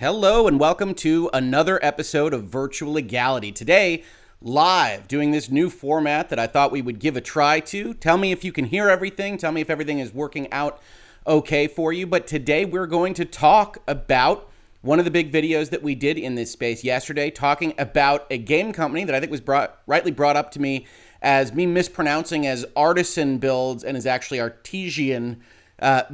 Hello and welcome to another episode of Virtual Legality. Today, live, doing this new format that I thought we would give a try to. Tell me if you can hear everything. Tell me if everything is working out okay for you. But today we're going to talk about one of the big videos that we did in this space yesterday, talking about a game company that I think was rightly brought up to me as me mispronouncing as Artesian Builds and is actually Artesian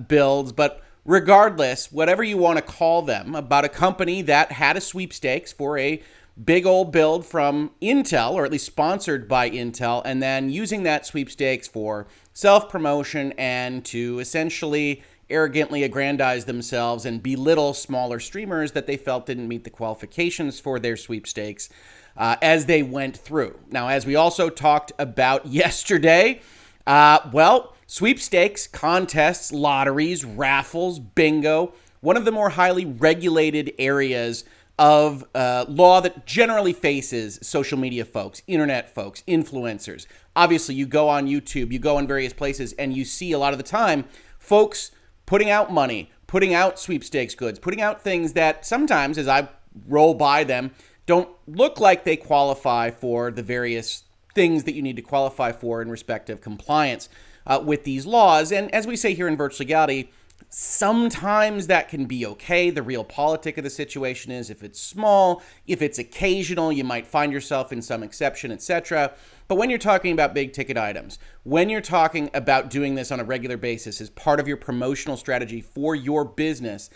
Builds. But regardless, whatever you want to call them, about a company that had a sweepstakes for a big old build from Intel, or at least sponsored by Intel, and then using that sweepstakes for self-promotion and to essentially arrogantly aggrandize themselves and belittle smaller streamers that they felt didn't meet the qualifications for their sweepstakes as they went through. Now, as we also talked about yesterday, sweepstakes, contests, lotteries, raffles, bingo, one of the more highly regulated areas of law that generally faces social media folks, internet folks, influencers. Obviously, you go on YouTube, you go in various places, and you see a lot of the time folks putting out money, putting out sweepstakes goods, putting out things that sometimes, as I roll by them, don't look like they qualify for the various things that you need to qualify for in respect of compliance with these laws. And as we say here in Virtual Legality, sometimes that can be okay. The real politic of the situation is if it's small, if it's occasional, you might find yourself in some exception, etc. But when you're talking about big ticket items, when you're talking about doing this on a regular basis as part of your promotional strategy for your business,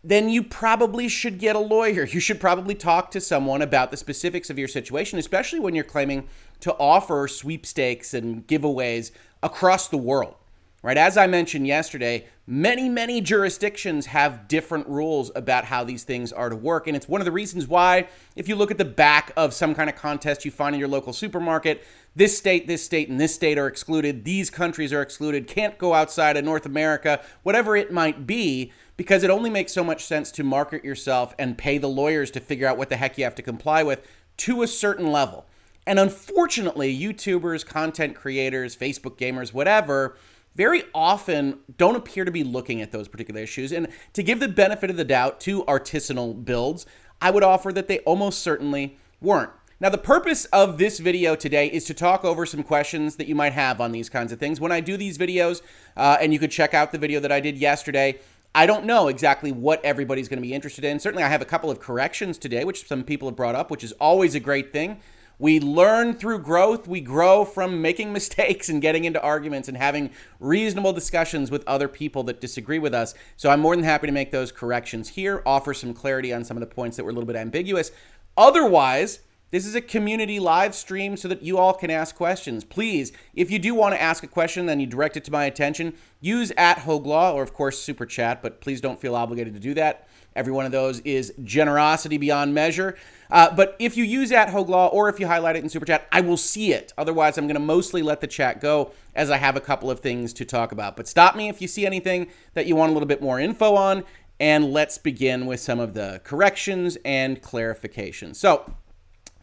then you probably should get a lawyer. You should probably talk to someone about the specifics of your situation, especially when you're claiming to offer sweepstakes and giveaways across the world, right? As I mentioned yesterday, many jurisdictions have different rules about how these things are to work. And it's one of the reasons why, if you look at the back of some kind of contest you find in your local supermarket, this state, and this state are excluded, these countries are excluded, can't go outside of North America, whatever it might be, because it only makes so much sense to market yourself and pay the lawyers to figure out what the heck you have to comply with to a certain level. And unfortunately, YouTubers, content creators, Facebook gamers, whatever, very often don't appear to be looking at those particular issues. And to give the benefit of the doubt to Artisanal Builds, I would offer that they almost certainly weren't. Now, the purpose of this video today is to talk over some questions that you might have on these kinds of things. When I do these videos, and you could check out the video that I did yesterday, I don't know exactly what everybody's going to be interested in. Certainly, I have a couple of corrections today, which some people have brought up, which is always a great thing. We learn through growth. We grow from making mistakes and getting into arguments and having reasonable discussions with other people that disagree with us. So I'm more than happy to make those corrections here, offer some clarity on some of the points that were a little bit ambiguous. Otherwise, this is a community live stream so that you all can ask questions. Please, if you do want to ask a question, then you direct it to my attention, use @Hoeg or of course Super Chat, but please don't feel obligated to do that. Every one of those is generosity beyond measure. But if you use @Hoeg or if you highlight it in Super Chat, I will see it. Otherwise, I'm going to mostly let the chat go as I have a couple of things to talk about. But stop me if you see anything that you want a little bit more info on, and let's begin with some of the corrections and clarifications. So,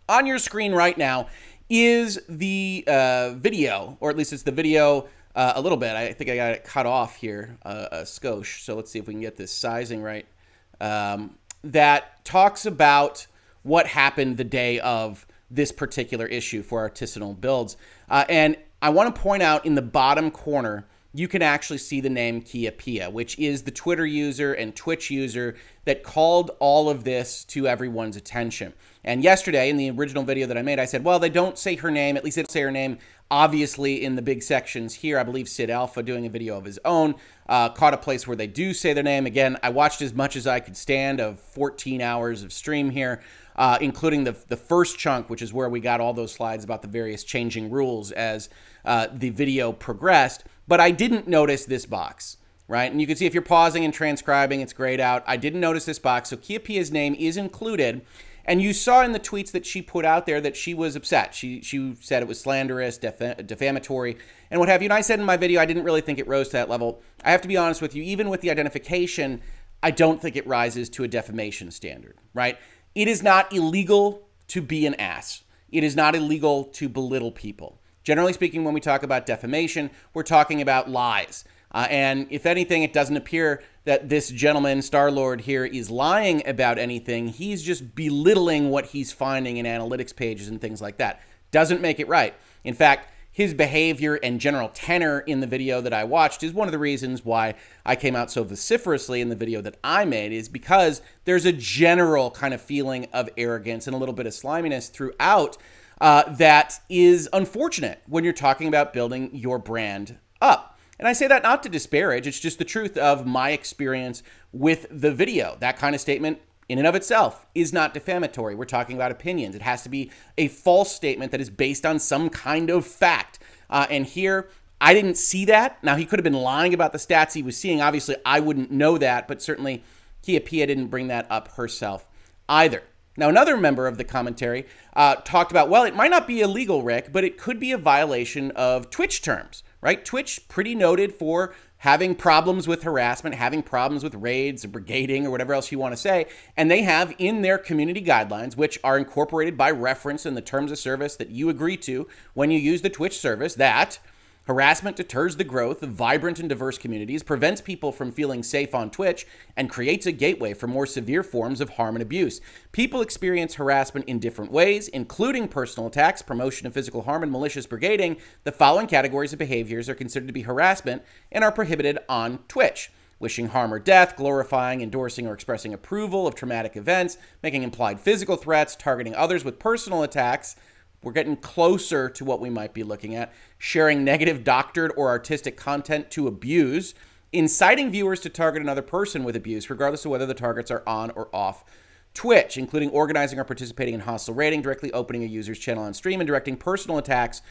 on your screen right now is the video, or at least it's the video a little bit. I think I got it cut off here, a skosh. So let's see if we can get this sizing right. That talks about what happened the day of this particular issue for Artisanal Builds. And I want to point out in the bottom corner, you can actually see the name Kia Pia, which is the Twitter user and Twitch user that called all of this to everyone's attention. And yesterday, in the original video that I made, I said, well, they don't say her name. At least they don't say her name, obviously, in the big sections here. I believe Sid Alpha, doing a video of his own, caught a place where they do say their name. Again, I watched as much as I could stand of 14 hours of stream here, including the first chunk, which is where we got all those slides about the various changing rules as the video progressed. But I didn't notice this box, right? And you can see if you're pausing and transcribing, it's grayed out. I didn't notice this box. So Kia Pia's name is included. And you saw in the tweets that she put out there that she was upset. She said it was slanderous, defamatory, and what have you. And I said in my video, I didn't really think it rose to that level. I have to be honest with you, even with the identification, I don't think it rises to a defamation standard, right? It is not illegal to be an ass. It is not illegal to belittle people. Generally speaking, when we talk about defamation, we're talking about lies. And if anything, it doesn't appear that this gentleman, Starlord here, is lying about anything. He's just belittling what he's finding in analytics pages and things like that. Doesn't make it right. In fact, his behavior and general tenor in the video that I watched is one of the reasons why I came out so vociferously in the video that I made, is because there's a general kind of feeling of arrogance and a little bit of sliminess throughout that is unfortunate when you're talking about building your brand up. And I say that not to disparage, it's just the truth of my experience with the video. That kind of statement in and of itself is not defamatory. We're talking about opinions. It has to be a false statement that is based on some kind of fact. And here, I didn't see that. Now, he could have been lying about the stats he was seeing. Obviously, I wouldn't know that, but certainly Kia Pia didn't bring that up herself either. Now, another member of the commentary talked about, well, it might not be illegal, Rick, but it could be a violation of Twitch terms, right? Twitch, pretty noted for having problems with harassment, having problems with raids or brigading or whatever else you want to say. And they have in their community guidelines, which are incorporated by reference in the terms of service that you agree to when you use the Twitch service, that harassment deters the growth of vibrant and diverse communities, prevents people from feeling safe on Twitch, and creates a gateway for more severe forms of harm and abuse. People experience harassment in different ways, including personal attacks, promotion of physical harm, and malicious brigading. The following categories of behaviors are considered to be harassment and are prohibited on Twitch: wishing harm or death, glorifying, endorsing, or expressing approval of traumatic events, making implied physical threats, targeting others with personal attacks. We're getting closer to what we might be looking at. Sharing negative doctored or artistic content to abuse. Inciting viewers to target another person with abuse, regardless of whether the targets are on or off Twitch, including organizing or participating in hostile raiding, directly opening a user's channel on stream, and directing personal attacks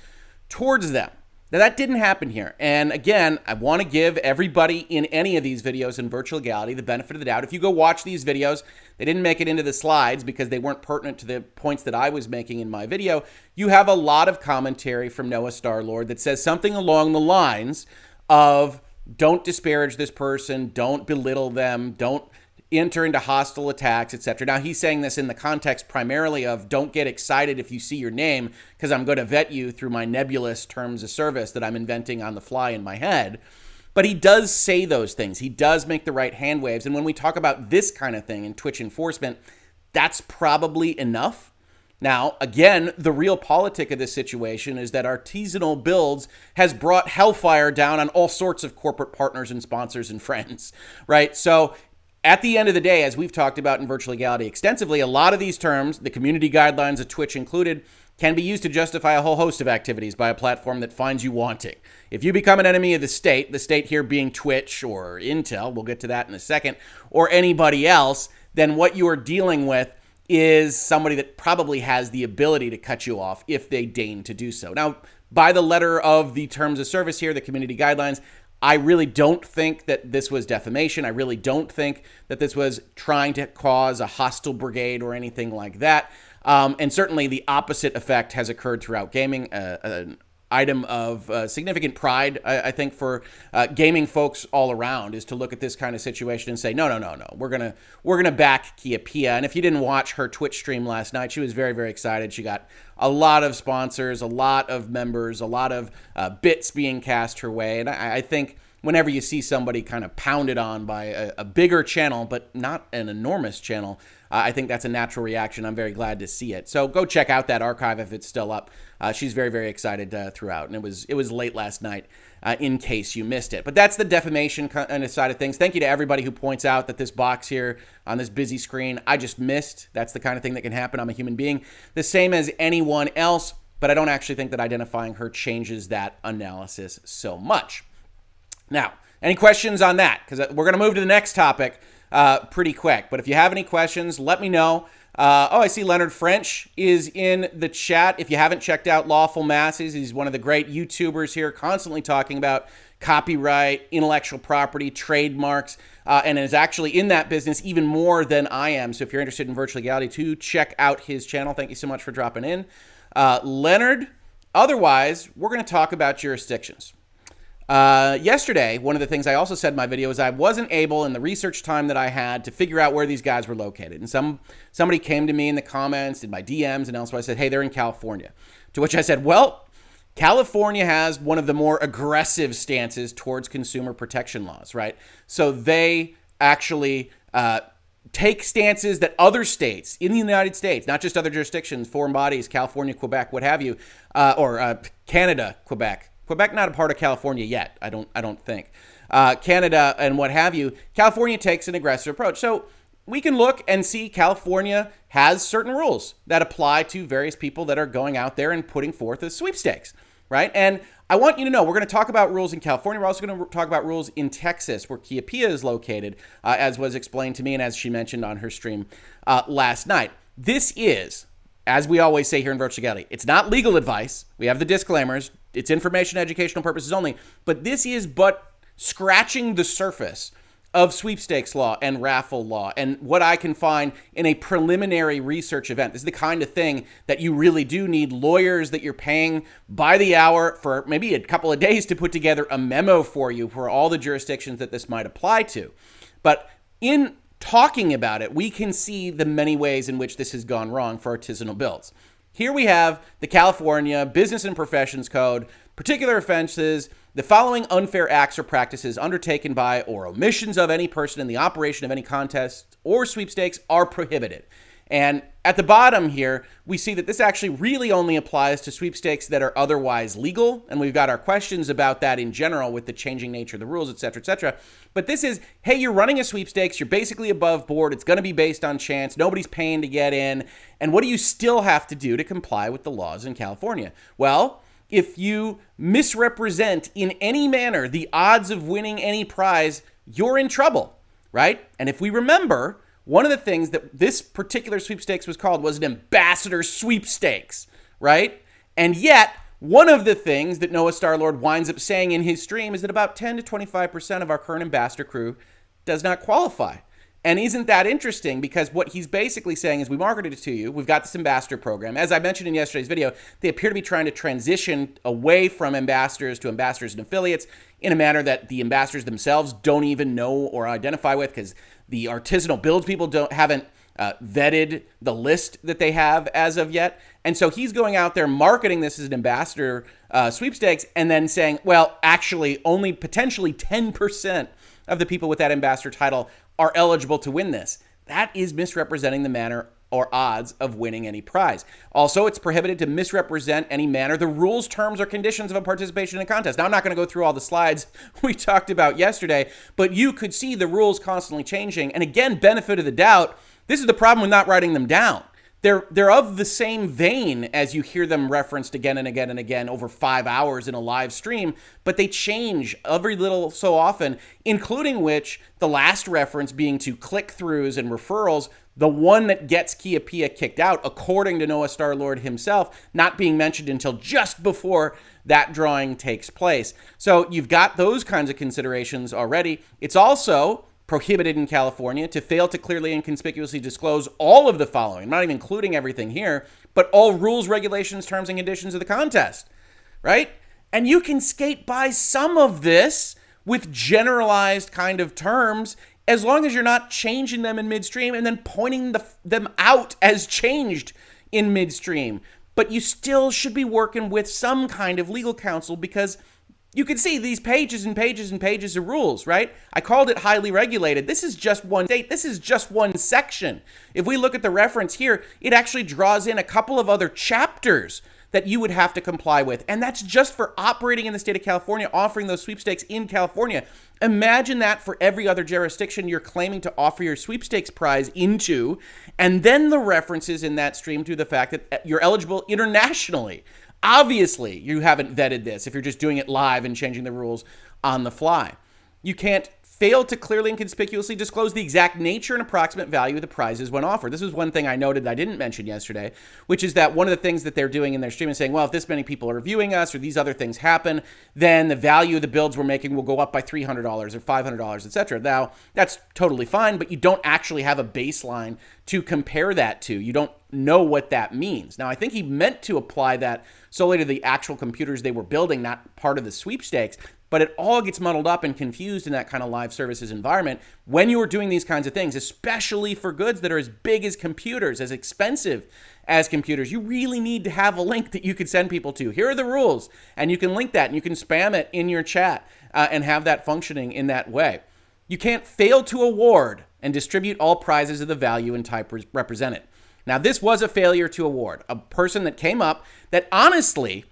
towards them. Now, that didn't happen here. And again, I want to give everybody in any of these videos in Virtual Legality the benefit of the doubt. If you go watch these videos, they didn't make it into the slides because they weren't pertinent to the points that I was making in my video. You have a lot of commentary from Noah Starlord that says something along the lines of, don't disparage this person, don't belittle them, don't enter into hostile attacks, etc. Now, he's saying this in the context primarily of, don't get excited if you see your name, because I'm going to vet you through my nebulous terms of service that I'm inventing on the fly in my head. But he does say those things. He does make the right hand waves. And when we talk about this kind of thing in Twitch enforcement, that's probably enough. Now, again, the real politic of this situation is that Artesian Builds has brought hellfire down on all sorts of corporate partners and sponsors and friends, right? So at the end of the day, as we've talked about in Virtual Legality extensively, a lot of these terms, the community guidelines of Twitch included, can be used to justify a whole host of activities by a platform that finds you wanting. If you become an enemy of the state here being Twitch or Intel, we'll get to that in a second, or anybody else, then what you are dealing with is somebody that probably has the ability to cut you off if they deign to do so. Now, by the letter of the terms of service here, the community guidelines, I really don't think that this was defamation. I really don't think that this was trying to cause a hostile brigade or anything like that. And certainly the opposite effect has occurred throughout gaming. An item of significant pride, I think, for gaming folks all around is to look at this kind of situation and say, no. We're gonna back Kia Pia. And if you didn't watch her Twitch stream last night, she was very, very excited. She got a lot of sponsors, a lot of members, a lot of bits being cast her way. And I think whenever you see somebody kind of pounded on by a bigger channel, but not an enormous channel, I think that's a natural reaction. I'm very glad to see it. So go check out that archive if it's still up. She's very, very excited throughout. And it was late last night in case you missed it. But that's the defamation kind of side of things. Thank you to everybody who points out that this box here on this busy screen, I just missed. That's the kind of thing that can happen. I'm a human being, the same as anyone else. But I don't actually think that identifying her changes that analysis so much. Now, any questions on that? Because we're going to move to the next topic pretty quick. But if you have any questions, let me know. I see Leonard French is in the chat. If you haven't checked out Lawful Masses, he's one of the great YouTubers here, constantly talking about copyright, intellectual property, trademarks, and is actually in that business even more than I am. So if you're interested in Virtual Legality, to check out his channel. Thank you so much for dropping in, Leonard. Otherwise, we're going to talk about jurisdictions. Yesterday, one of the things I also said in my video is I wasn't able, in the research time that I had, to figure out where these guys were located. And somebody came to me in the comments, in my DMs, and elsewhere. I said, hey, they're in California. To which I said, well, California has one of the more aggressive stances towards consumer protection laws, right? So they actually take stances that other states in the United States, not just other jurisdictions, foreign bodies, California, Quebec, what have you, or Canada, Quebec. Quebec not a part of California yet, I don't think. Canada and what have you. California takes an aggressive approach. So we can look and see California has certain rules that apply to various people that are going out there and putting forth a sweepstakes, right? And I want you to know, we're going to talk about rules in California. We're also going to talk about rules in Texas, where Kia Pia is located, as was explained to me and as she mentioned on her stream last night. This is, as we always say here in Virtual Legality, it's not legal advice. We have the disclaimers. It's information, educational purposes only. But this is but scratching the surface of sweepstakes law and raffle law and what I can find in a preliminary research event. This is the kind of thing that you really do need lawyers that you're paying by the hour for maybe a couple of days to put together a memo for you for all the jurisdictions that this might apply to. But in talking about it, we can see the many ways in which this has gone wrong for artisanal builds. Here we have the California Business and Professions Code, particular offenses, the following unfair acts or practices undertaken by or omissions of any person in the operation of any contest or sweepstakes are prohibited. And at the bottom here, we see that this actually really only applies to sweepstakes that are otherwise legal. And we've got our questions about that in general with the changing nature of the rules, et cetera, et cetera. But this is, hey, you're running a sweepstakes. You're basically above board. It's going to be based on chance. Nobody's paying to get in. And what do you still have to do to comply with the laws in California? Well, if you misrepresent in any manner the odds of winning any prize, you're in trouble, right? And if we remember, one of the things that this particular sweepstakes was called was an ambassador sweepstakes, right? And yet, one of the things that Noah Starlord winds up saying in his stream is that about 10 to 25% of our current ambassador crew does not qualify. And isn't that interesting? Because what he's basically saying is, we marketed it to you. We've got this ambassador program. As I mentioned in yesterday's video, they appear to be trying to transition away from ambassadors to ambassadors and affiliates in a manner that the ambassadors themselves don't even know or identify with, because the artisanal builds people haven't vetted the list that they have as of yet. And so he's going out there marketing this as an ambassador sweepstakes and then saying, well, actually only potentially 10% of the people with that ambassador title are eligible to win this. That is misrepresenting the manner or odds of winning any prize. Also, it's prohibited to misrepresent any manner the rules, terms, or conditions of a participation in a contest. Now, I'm not going to go through all the slides we talked about yesterday, but you could see the rules constantly changing. And again, benefit of the doubt, this is the problem with not writing them down. They're of the same vein as you hear them referenced again and again and again over 5 hours in a live stream, but they change every little so often, including which the last reference being to click-throughs and referrals, the one that gets Kia Pia kicked out, according to Noah Starlord himself, not being mentioned until just before that drawing takes place. So you've got those kinds of considerations already. It's also prohibited in California to fail to clearly and conspicuously disclose all of the following. I'm not even including everything here, but all rules, regulations, terms, and conditions of the contest, right? And you can skate by some of this with generalized kind of terms as long as you're not changing them in midstream and then pointing them out as changed in midstream. But you still should be working with some kind of legal counsel, because you can see these pages and pages and pages of rules, right? I called it highly regulated. This is just one state. This is just one section. If we look at the reference here, it actually draws in a couple of other chapters that you would have to comply with. And that's just for operating in the state of California, offering those sweepstakes in California. Imagine that for every other jurisdiction you're claiming to offer your sweepstakes prize into, and then the references in that stream to the fact that you're eligible internationally. Obviously, you haven't vetted this if you're just doing it live and changing the rules on the fly. You can't fail to clearly and conspicuously disclose the exact nature and approximate value of the prizes when offered. This was one thing I noted that I didn't mention yesterday, which is that one of the things that they're doing in their stream is saying, well, if this many people are viewing us or these other things happen, then the value of the builds we're making will go up by $300 or $500, etc. Now, that's totally fine, but you don't actually have a baseline to compare that to. You don't know what that means. Now, I think he meant to apply that solely to the actual computers they were building, not part of the sweepstakes. but it all gets muddled up and confused in that kind of live services environment when you are doing these kinds of things, especially for goods that are as big as computers, as expensive as computers. You really need to have a link that you could send people to. Here are the rules, and you can link that, and you can spam it in your chat and have that functioning in that way. You can't fail to award and distribute all prizes of the value and type represented. Now, this was a failure to award. A person that came up that honestly,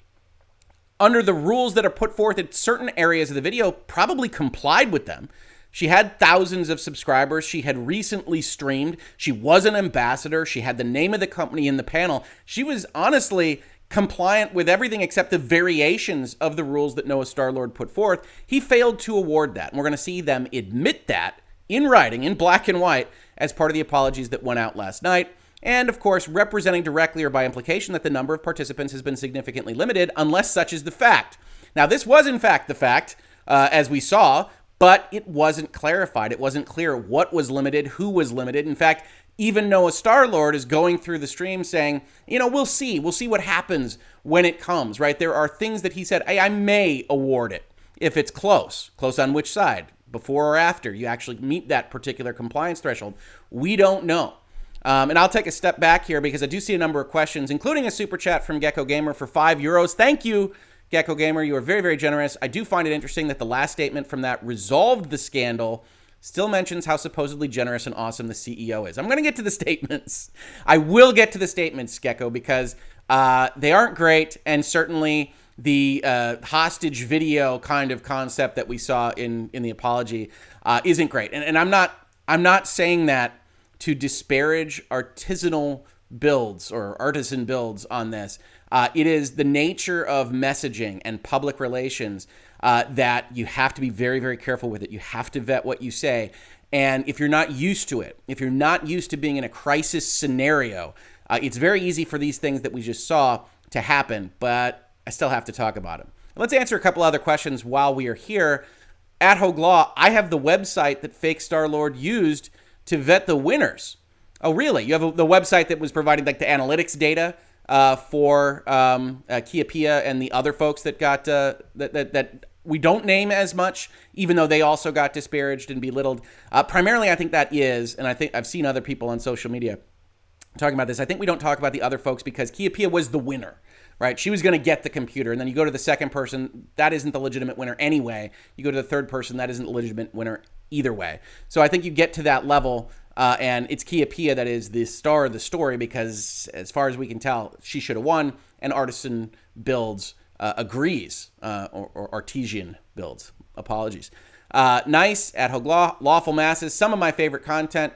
under the rules that are put forth in certain areas of the video, probably complied with them. She had thousands of subscribers. She had recently streamed. She was an ambassador. She had the name of the company in the panel. She was honestly compliant with everything except the variations of the rules that Noah Starlord put forth. He failed to award that. And we're going to see them admit that in writing, in black and white, as part of the apologies that went out last night. And, of course, representing directly or by implication that the number of participants has been significantly limited unless such is the fact. Now, this was, in fact, the fact, as we saw, but it wasn't clarified. It wasn't clear what was limited, who was limited. In fact, even Noah Starlord is going through the stream saying, we'll see. We'll see what happens when it comes, right? There are things that he said, hey, I may award it if it's close. Close on which side? Before or after you actually meet that particular compliance threshold? We don't know. And I'll take a step back here because I do see a number of questions, including a super chat from Gecko Gamer for €5. Thank you, Gecko Gamer. You are very, very generous. I do find it interesting that the last statement from that resolved the scandal still mentions how supposedly generous and awesome the CEO is. I'm going to get to the statements. I will get to the statements, Gecko, because they aren't great. And certainly the hostage video kind of concept that we saw in the apology isn't great. And I'm not saying that to disparage artisanal builds or artisan builds on this. It is the nature of messaging and public relations that you have to be very, very careful with it. You have to vet what you say. And if you're not used to it, if you're not used to being in a crisis scenario, it's very easy for these things that we just saw to happen, but I still have to talk about them. Let's answer a couple other questions while we are here. At Hoeg Law, I have the website that Fake Starlord used to vet the winners. Oh, really? You have the website that was providing like the analytics data for Kiapia and the other folks that got that we don't name as much, even though they also got disparaged and belittled. Primarily, I think that is, and I think I've seen other people on social media talking about this. I think we don't talk about the other folks because Kiapia was the winner, right? She was going to get the computer, and then you go to the second person, that isn't the legitimate winner anyway. You go to the third person, that isn't the legitimate winner either way. So I think you get to that level, and it's Kiapia that is the star of the story because, as far as we can tell, she should have won, and Artisan Builds agrees, or Artesian Builds. Apologies. Nice at Hoeg Law, Lawful Masses. Some of my favorite content.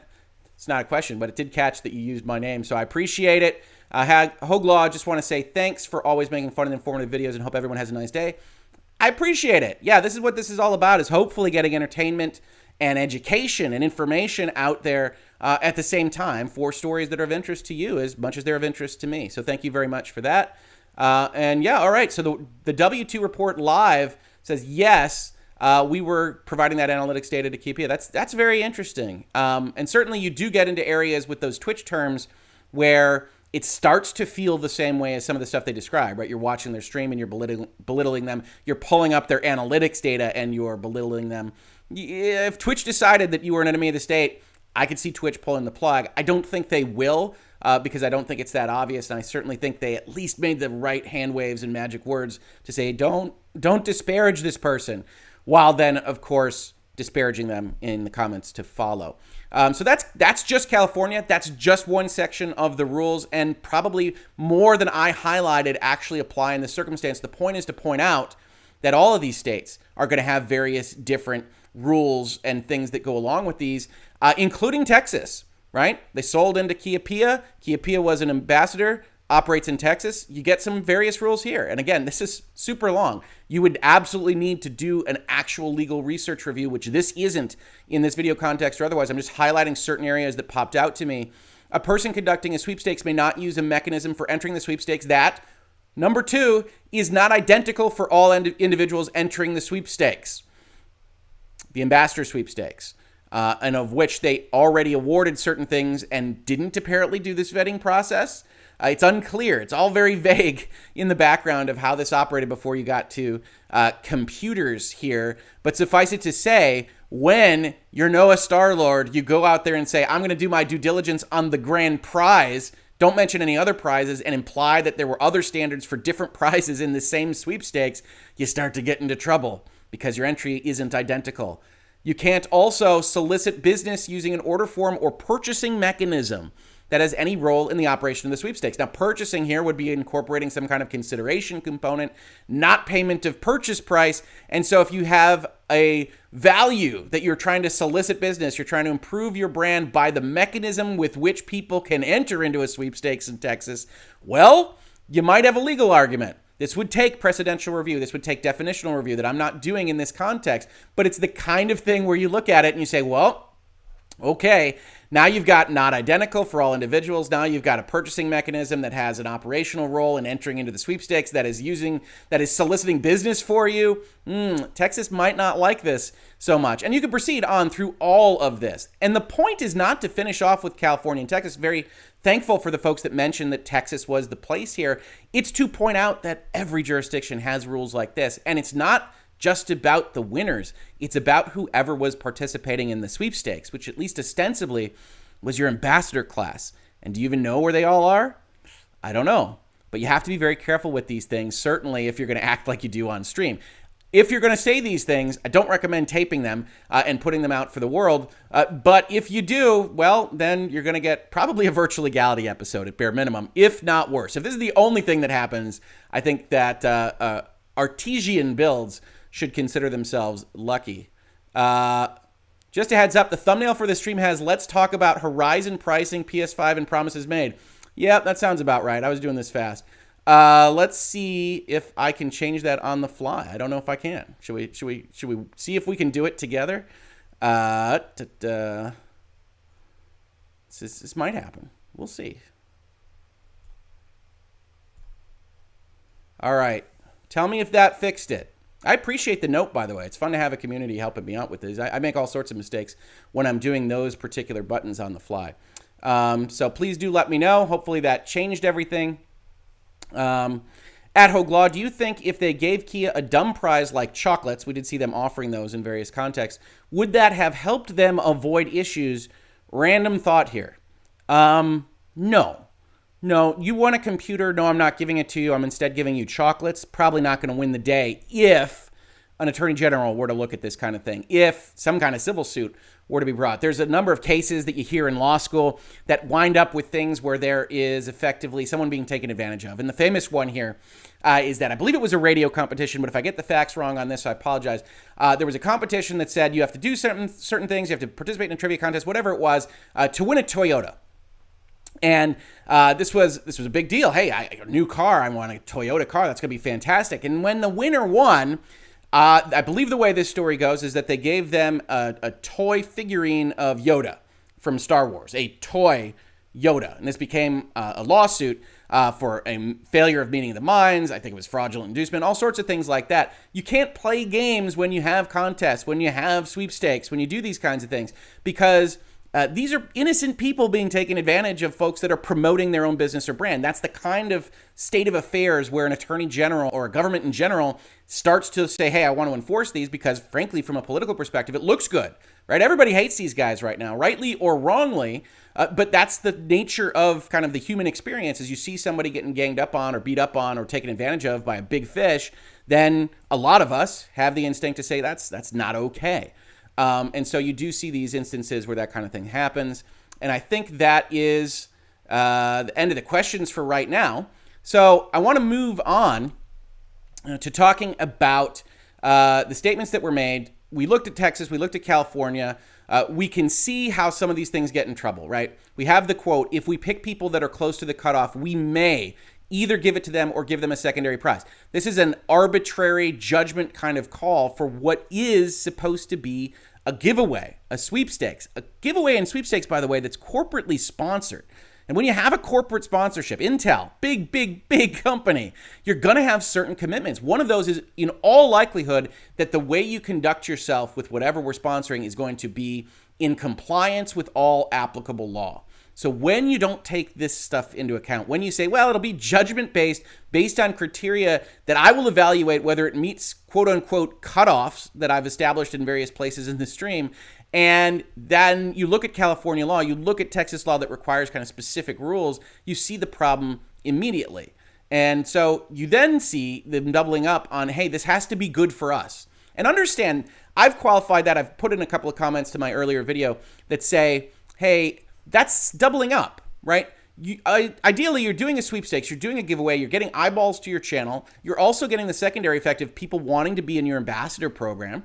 It's not a question, but it did catch that you used my name, so I appreciate it. Hoeg Law, I just want to say thanks for always making fun and informative videos and hope everyone has a nice day. I appreciate it. Yeah, this is what this is all about, is hopefully getting entertainment and education and information out there at the same time for stories that are of interest to you as much as they're of interest to me. So thank you very much for that. And yeah, all right. So the W2 report live says, yes, we were providing that analytics data to Kiapia. That's very interesting. And certainly you do get into areas with those Twitch terms where it starts to feel the same way as some of the stuff they describe, right? You're watching their stream and you're belittling them. You're pulling up their analytics data and you're belittling them. If Twitch decided that you were an enemy of the state, I could see Twitch pulling the plug. I don't think they will because I don't think it's that obvious. And I certainly think they at least made the right hand waves and magic words to say, don't disparage this person, while then, of course, disparaging them in the comments to follow. So that's just California. That's just one section of the rules, and probably more than I highlighted actually apply in this circumstance. The point is to point out that all of these states are going to have various different rules and things that go along with these, including Texas, right? They sold into Kiapia. Kiapia was an ambassador, operates in Texas. You get some various rules here. And again, this is super long. You would absolutely need to do an actual legal research review, which this isn't in this video context or otherwise. I'm just highlighting certain areas that popped out to me. A person conducting a sweepstakes may not use a mechanism for entering the sweepstakes that, number 2, is not identical for all individuals entering the sweepstakes. The ambassador sweepstakes. and of which they already awarded certain things and didn't apparently do this vetting process. It's unclear. It's all very vague in the background of how this operated before you got to computers here. But suffice it to say, when you're Noah Starlord, you go out there and say, I'm going to do my due diligence on the grand prize. Don't mention any other prizes and imply that there were other standards for different prizes in the same sweepstakes. You start to get into trouble because your entry isn't identical. You can't also solicit business using an order form or purchasing mechanism that has any role in the operation of the sweepstakes. Now, purchasing here would be incorporating some kind of consideration component, not payment of purchase price. And so if you have a value that you're trying to solicit business, you're trying to improve your brand by the mechanism with which people can enter into a sweepstakes in Texas, well, you might have a legal argument. This would take precedential review. This would take definitional review that I'm not doing in this context. But it's the kind of thing where you look at it and you say, well, okay, now you've got not identical for all individuals. Now you've got a purchasing mechanism that has an operational role in entering into the sweepstakes that is soliciting business for you. Texas might not like this so much. And you can proceed on through all of this. And the point is not to finish off with California and Texas. Very thankful for the folks that mentioned that Texas was the place here. It's to point out that every jurisdiction has rules like this. And it's not just about the winners. It's about whoever was participating in the sweepstakes, which at least ostensibly was your ambassador class. And do you even know where they all are? I don't know. But you have to be very careful with these things, certainly if you're going to act like you do on stream. If you're going to say these things, I don't recommend taping them and putting them out for the world. But if you do, well, then you're going to get probably a Virtual Legality episode at bare minimum, if not worse. If this is the only thing that happens, I think that Artesian Builds should consider themselves lucky. Just a heads up, the thumbnail for this stream has "Let's talk about Horizon pricing, PS5, and promises made." Yeah, that sounds about right. I was doing this fast. Let's see if I can change that on the fly. I don't know if I can. Should we see if we can do it together? This might happen. We'll see. All right. Tell me if that fixed it. I appreciate the note, by the way. It's fun to have a community helping me out with this. I make all sorts of mistakes when I'm doing those particular buttons on the fly. So please do let me know. Hopefully that changed everything. At Hoeg Law, do you think if they gave Kia a dumb prize like chocolates, we did see them offering those in various contexts, would that have helped them avoid issues? Random thought here. No. No, you want a computer? No, I'm not giving it to you. I'm instead giving you chocolates. Probably not going to win the day if an attorney general were to look at this kind of thing, if some kind of civil suit were to be brought. There's a number of cases that you hear in law school that wind up with things where there is effectively someone being taken advantage of. And the famous one here is that I believe it was a radio competition, but if I get the facts wrong on this, I apologize. There was a competition that said you have to do certain things, you have to participate in a trivia contest, whatever it was, to win a Toyota. And this was a big deal. Hey, a new car. I want a Toyota car. That's going to be fantastic. And when the winner won, I believe the way this story goes is that they gave them a toy figurine of Yoda from Star Wars, a toy Yoda. And this became a lawsuit for a failure of meeting of the minds. I think it was fraudulent inducement, all sorts of things like that. You can't play games when you have contests, when you have sweepstakes, when you do these kinds of things, because these are innocent people being taken advantage of, folks that are promoting their own business or brand. That's the kind of state of affairs where an attorney general or a government in general starts to say, hey, I want to enforce these because, frankly, from a political perspective, it looks good, right? Everybody hates these guys right now, rightly or wrongly, but that's the nature of kind of the human experience. As you see somebody getting ganged up on or beat up on or taken advantage of by a big fish, then a lot of us have the instinct to say that's not okay. And so you do see these instances where that kind of thing happens. And I think that is the end of the questions for right now. So I want to move on to talking about the statements that were made. We looked at Texas. We looked at California. We can see how some of these things get in trouble, right? We have the quote, if we pick people that are close to the cutoff, we may either give it to them or give them a secondary prize. This is an arbitrary judgment kind of call for what is supposed to be a giveaway, a sweepstakes. A giveaway and sweepstakes, by the way, that's corporately sponsored. And when you have a corporate sponsorship, Intel, big company, you're going to have certain commitments. One of those is, in all likelihood, that the way you conduct yourself with whatever we're sponsoring is going to be in compliance with all applicable law. So when you don't take this stuff into account, when you say, well, it'll be judgment-based, based on criteria that I will evaluate whether it meets quote-unquote cutoffs that I've established in various places in the stream, and then you look at California law, you look at Texas law that requires kind of specific rules, you see the problem immediately. And so you then see them doubling up on, hey, this has to be good for us. And understand, I've qualified that. I've put in a couple of comments to my earlier video that say, hey, that's doubling up, right? Ideally, you're doing a sweepstakes, you're doing a giveaway, you're getting eyeballs to your channel. You're also getting the secondary effect of people wanting to be in your ambassador program.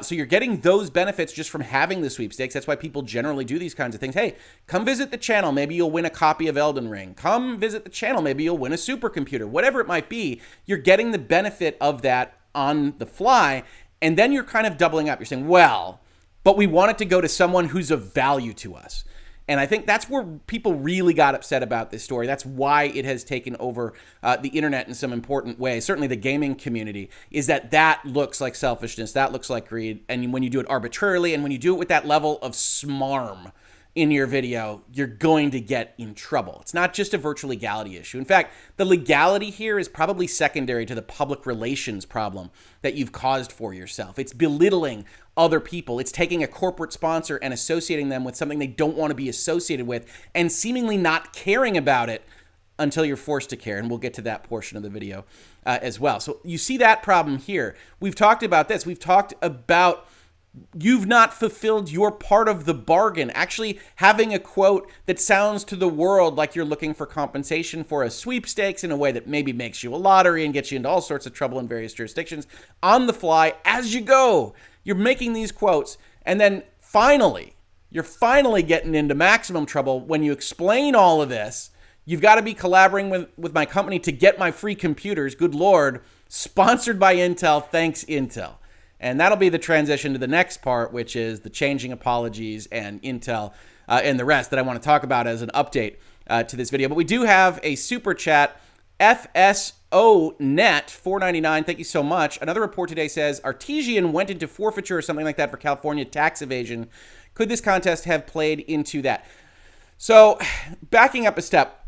So you're getting those benefits just from having the sweepstakes. That's why people generally do these kinds of things. Hey, come visit the channel. Maybe you'll win a copy of Elden Ring. Come visit the channel. Maybe you'll win a supercomputer. Whatever it might be, you're getting the benefit of that on the fly. And then you're kind of doubling up. You're saying, well, but we want it to go to someone who's of value to us. And I think that's where people really got upset about this story. That's why it has taken over the internet in some important ways. Certainly the gaming community, is that looks like selfishness. That looks like greed. And when you do it arbitrarily and when you do it with that level of smarm in your video, you're going to get in trouble. It's not just a virtual legality issue. In fact, the legality here is probably secondary to the public relations problem that you've caused for yourself. It's belittling other people. It's taking a corporate sponsor and associating them with something they don't want to be associated with and seemingly not caring about it until you're forced to care. And we'll get to that portion of the video as well. So you see that problem here. We've talked about this. We've talked about you've not fulfilled your part of the bargain. Actually having a quote that sounds to the world like you're looking for compensation for a sweepstakes in a way that maybe makes you a lottery and gets you into all sorts of trouble in various jurisdictions on the fly as you go. You're making these quotes, and then you're finally getting into maximum trouble when you explain all of this. You've got to be collaborating with my company to get my free computers. Good Lord, sponsored by Intel. Thanks, Intel. And that'll be the transition to the next part, which is the changing apologies and Intel and the rest that I want to talk about as an update to this video. But we do have a super chat. FSO Net 499, thank you so much. Another report today says Artesian went into forfeiture or something like that for California tax evasion. Could this contest have played into that? So backing up a step,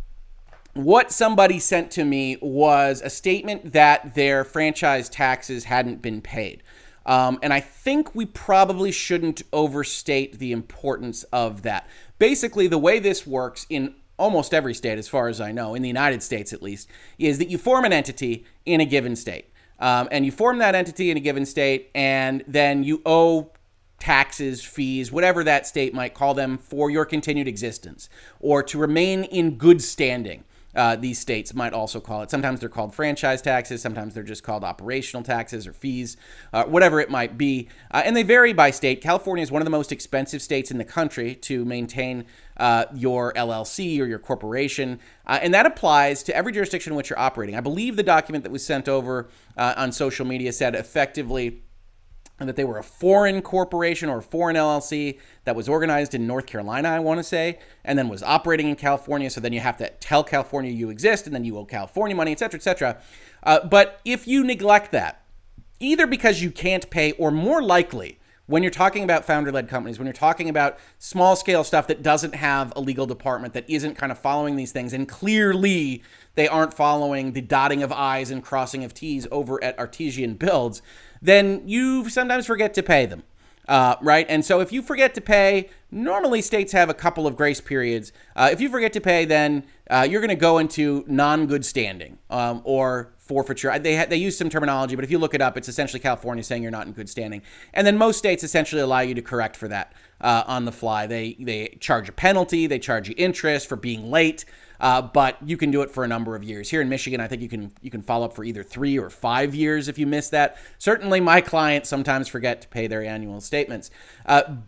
what somebody sent to me was a statement that their franchise taxes hadn't been paid. And I think we probably shouldn't overstate the importance of that. Basically, the way this works in almost every state, as far as I know, in the United States at least, is that you form an entity in a given state. And you form that entity in a given state, and then you owe taxes, fees, whatever that state might call them, for your continued existence, or to remain in good standing. These states might also call it. Sometimes they're called franchise taxes. Sometimes they're just called operational taxes or fees, whatever it might be. And they vary by state. California is one of the most expensive states in the country to maintain your LLC or your corporation. And that applies to every jurisdiction in which you're operating. I believe the document that was sent over on social media said effectively and that they were a foreign corporation or a foreign LLC that was organized in North Carolina, I want to say, and then was operating in California. So then you have to tell California you exist, and then you owe California money, et cetera, et cetera. But if you neglect that, either because you can't pay, or more likely, when you're talking about founder-led companies, when you're talking about small-scale stuff that doesn't have a legal department, that isn't kind of following these things, and clearly they aren't following the dotting of I's and crossing of T's over at Artesian Builds, then you sometimes forget to pay them, right? And so if you forget to pay, normally states have a couple of grace periods. If you forget to pay, then you're going to go into non-good standing or forfeiture. They use some terminology, but if you look it up, it's essentially California saying you're not in good standing. And then most states essentially allow you to correct for that on the fly. They charge a penalty, they charge you interest for being late, but you can do it for a number of years. Here in Michigan, I think you can follow up for either 3 or 5 years if you miss that. Certainly my clients sometimes forget to pay their annual statements,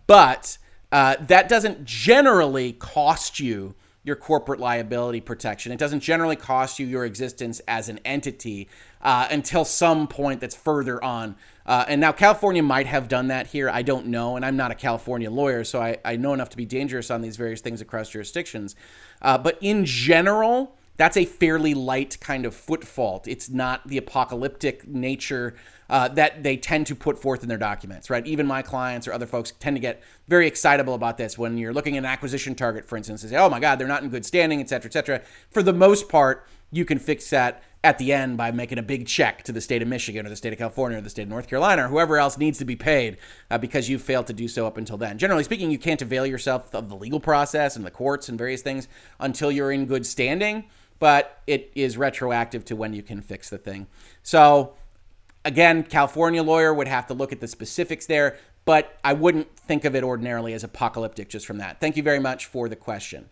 but that doesn't generally cost you your corporate liability protection. It doesn't generally cost you your existence as an entity until some point that's further on. And now California might have done that here. I don't know. And I'm not a California lawyer, so I know enough to be dangerous on these various things across jurisdictions. But in general, that's a fairly light kind of foot fault. It's not the apocalyptic nature that they tend to put forth in their documents, right? Even my clients or other folks tend to get very excitable about this when you're looking at an acquisition target, for instance, and say, oh my God, they're not in good standing, et cetera, et cetera. For the most part, you can fix that at the end by making a big check to the state of Michigan or the state of California or the state of North Carolina or whoever else needs to be paid because you failed to do so up until then. Generally speaking, you can't avail yourself of the legal process and the courts and various things until you're in good standing, but it is retroactive to when you can fix the thing. So again, California lawyer would have to look at the specifics there, but I wouldn't think of it ordinarily as apocalyptic just from that. Thank you very much for the question.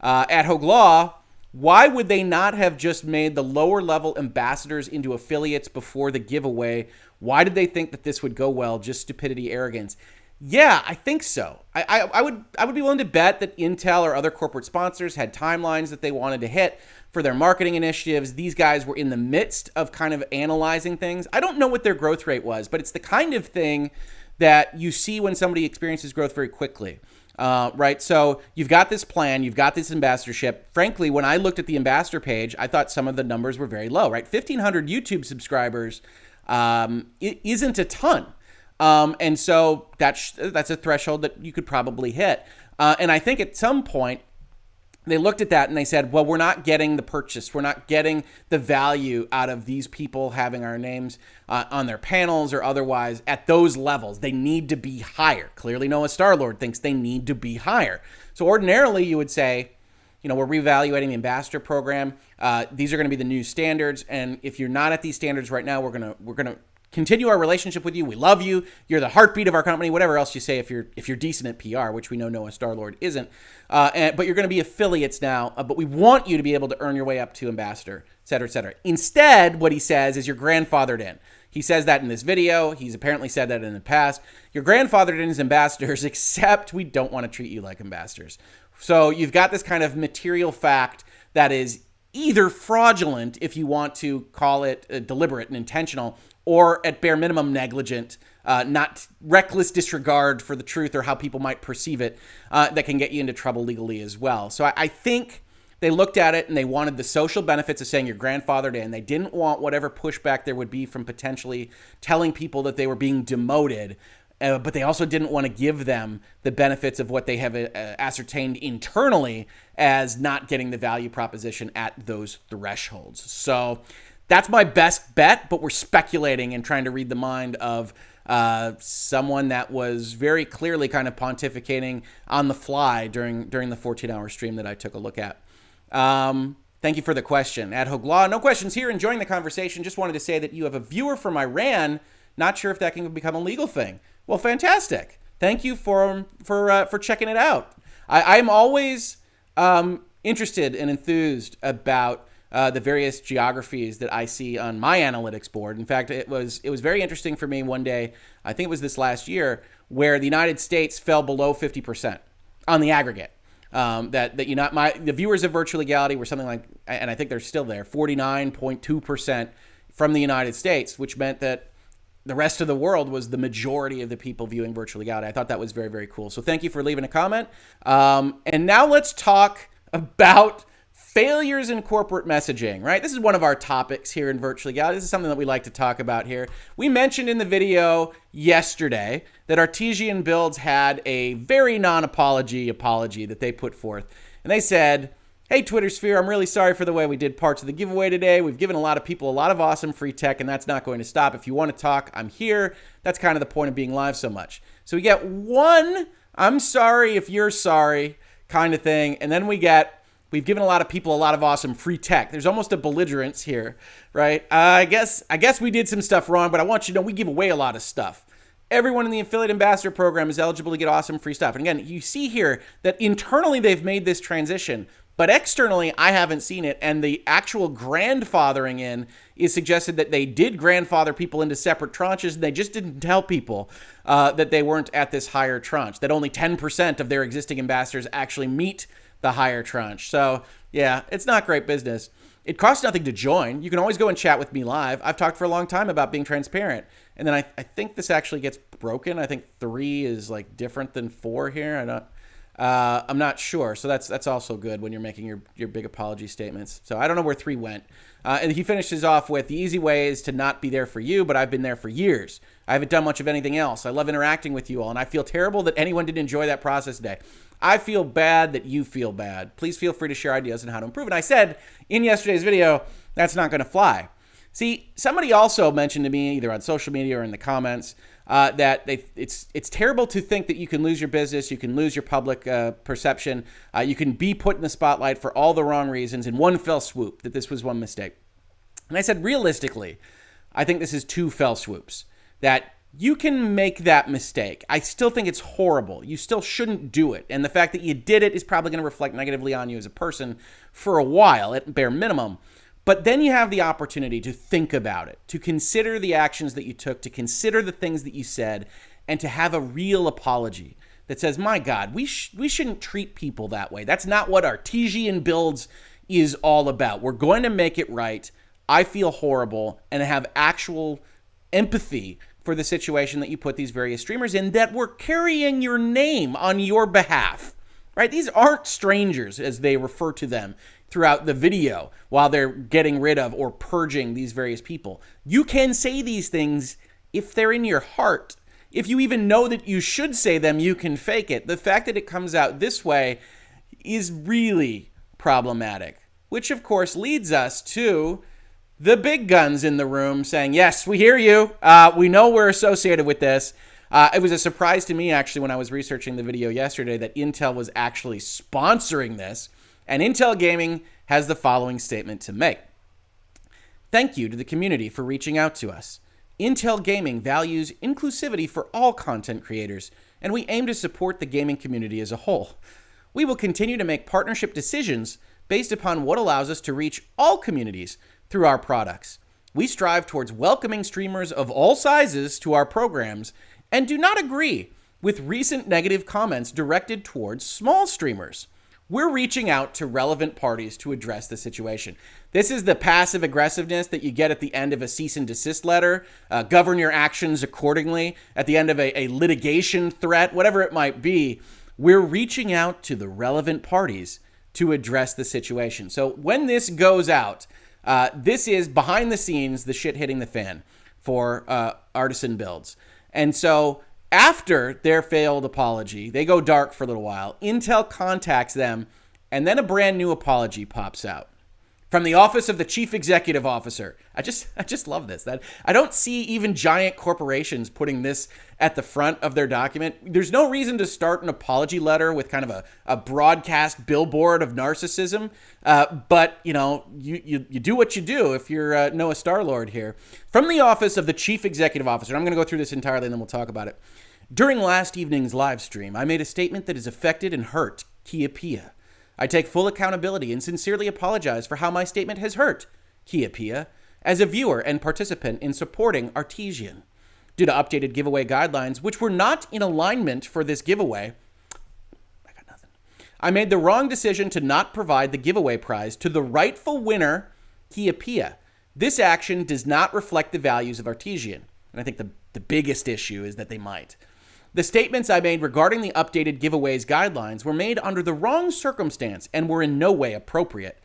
At Hoeg Law, why would they not have just made the lower level ambassadors into affiliates before the giveaway? Why did they think that this would go well? Just stupidity, arrogance. Yeah, I think so. I would be willing to bet that Intel or other corporate sponsors had timelines that they wanted to hit for their marketing initiatives. These guys were in the midst of kind of analyzing things. I don't know what their growth rate was, but it's the kind of thing that you see when somebody experiences growth very quickly. Right. So you've got this plan, you've got this ambassadorship. Frankly, when I looked at the ambassador page, I thought some of the numbers were very low, right? 1,500 YouTube subscribers isn't a ton. And so that's a threshold that you could probably hit. And I think at some point, they looked at that and they said, well, we're not getting the purchase. We're not getting the value out of these people having our names on their panels or otherwise at those levels. They need to be higher. Clearly, Noah Starlord thinks they need to be higher. So ordinarily, you would say, we're reevaluating the ambassador program. These are going to be the new standards. And if you're not at these standards right now, we're going to continue our relationship with you. We love you. You're the heartbeat of our company. Whatever else you say, if you're decent at PR, which we know Noah Starlord isn't. But you're going to be affiliates now. But we want you to be able to earn your way up to ambassador, et cetera, et cetera. Instead, what he says is you're grandfathered in. He says that in this video. He's apparently said that in the past. You're grandfathered in as ambassadors, except we don't want to treat you like ambassadors. So you've got this kind of material fact that is either fraudulent, if you want to call it deliberate and intentional, or at bare minimum negligent, not reckless disregard for the truth or how people might perceive it, that can get you into trouble legally as well. So I think they looked at it and they wanted the social benefits of saying you're grandfathered in. They didn't want whatever pushback there would be from potentially telling people that they were being demoted, but they also didn't want to give them the benefits of what they have ascertained internally as not getting the value proposition at those thresholds. So that's my best bet, but we're speculating and trying to read the mind of someone that was very clearly kind of pontificating on the fly during the 14-hour stream that I took a look at. Thank you for the question. At Hoeg Law, no questions here. Enjoying the conversation. Just wanted to say that you have a viewer from Iran. Not sure if that can become a legal thing. Well, fantastic. Thank you for checking it out. I'm always interested and enthused about the various geographies that I see on my analytics board. In fact, it was very interesting for me one day, I think it was this last year, where the United States fell below 50% on the aggregate. The viewers of Virtual Legality were something like, and I think they're still there, 49.2% from the United States, which meant that the rest of the world was the majority of the people viewing Virtual Legality. I thought that was very, very cool. So thank you for leaving a comment. And now let's talk about failures in corporate messaging, right? This is one of our topics here in Virtual Legality. This is something that we like to talk about here. We mentioned in the video yesterday that Artesian Builds had a very non-apology apology that they put forth. And they said, hey, Twitter Sphere, I'm really sorry for the way we did parts of the giveaway today. We've given a lot of people a lot of awesome free tech, and that's not going to stop. If you want to talk, I'm here. That's kind of the point of being live so much. So we get one, I'm sorry if you're sorry kind of thing. And then we've given a lot of people a lot of awesome free tech. There's almost a belligerence here, right? I guess we did some stuff wrong, but I want you to know we give away a lot of stuff. Everyone in the Affiliate Ambassador program is eligible to get awesome free stuff. And again, you see here that internally they've made this transition, but externally I haven't seen it. And the actual grandfathering in is suggested that they did grandfather people into separate tranches, and they just didn't tell people that they weren't at this higher tranche, that only 10% of their existing ambassadors actually meet the higher tranche. So yeah, it's not great business. It costs nothing to join. You can always go and chat with me live. I've talked for a long time about being transparent. And then I think this actually gets broken. I think 3 is like different than 4 here. I'm not sure. So that's also good when you're making your big apology statements. So I don't know where 3 went. And he finishes off with, the easy way is to not be there for you, but I've been there for years. I haven't done much of anything else. I love interacting with you all, and I feel terrible that anyone didn't enjoy that process today. I feel bad that you feel bad. Please feel free to share ideas on how to improve. And I said in yesterday's video, that's not going to fly. See, somebody also mentioned to me, either on social media or in the comments, that it's terrible to think that you can lose your business, you can lose your public perception, you can be put in the spotlight for all the wrong reasons in one fell swoop, that this was one mistake. And I said, realistically, I think this is 2 fell swoops, that you can make that mistake. I still think it's horrible. You still shouldn't do it. And the fact that you did it is probably going to reflect negatively on you as a person for a while, at bare minimum. But then you have the opportunity to think about it, to consider the actions that you took, to consider the things that you said, and to have a real apology that says, my God, we shouldn't treat people that way. That's not what Artesian Builds is all about. We're going to make it right. I feel horrible, and have actual empathy for the situation that you put these various streamers in, that were carrying your name on your behalf, right? These aren't strangers, as they refer to them throughout the video while they're getting rid of or purging these various people. You can say these things if they're in your heart. If you even know that you should say them, you can fake it. The fact that it comes out this way is really problematic, which of course leads us to the big guns in the room saying, yes, we hear you. We know we're associated with this. It was a surprise to me, actually, when I was researching the video yesterday, that Intel was actually sponsoring this. And Intel Gaming has the following statement to make. Thank you to the community for reaching out to us. Intel Gaming values inclusivity for all content creators, and we aim to support the gaming community as a whole. We will continue to make partnership decisions based upon what allows us to reach all communities through our products. We strive towards welcoming streamers of all sizes to our programs and do not agree with recent negative comments directed towards small streamers. We're reaching out to relevant parties to address the situation. This is the passive aggressiveness that you get at the end of a cease and desist letter. Govern your actions accordingly. At the end of a litigation threat, whatever it might be, we're reaching out to the relevant parties to address the situation. So when this goes out, this is behind the scenes, the shit hitting the fan for Artesian Builds. And so after their failed apology, they go dark for a little while. Intel contacts them, and then a brand new apology pops out from the office of the chief executive officer. I just love this. That I don't see even giant corporations putting this at the front of their document. There's no reason to start an apology letter with kind of a broadcast billboard of narcissism. But you know, you do what you do if you're Noah Starlord here. From the office of the chief executive officer. I'm going to go through this entirely and then we'll talk about it. During last evening's live stream, I made a statement that has affected and hurt Kia Pia. I take full accountability and sincerely apologize for how my statement has hurt Kia Pia as a viewer and participant in supporting Artesian. Due to updated giveaway guidelines, which were not in alignment for this giveaway, I made the wrong decision to not provide the giveaway prize to the rightful winner, Kia Pia. This action does not reflect the values of Artesian. And I think the biggest issue is that they might. The statements I made regarding the updated giveaways guidelines were made under the wrong circumstance and were in no way appropriate.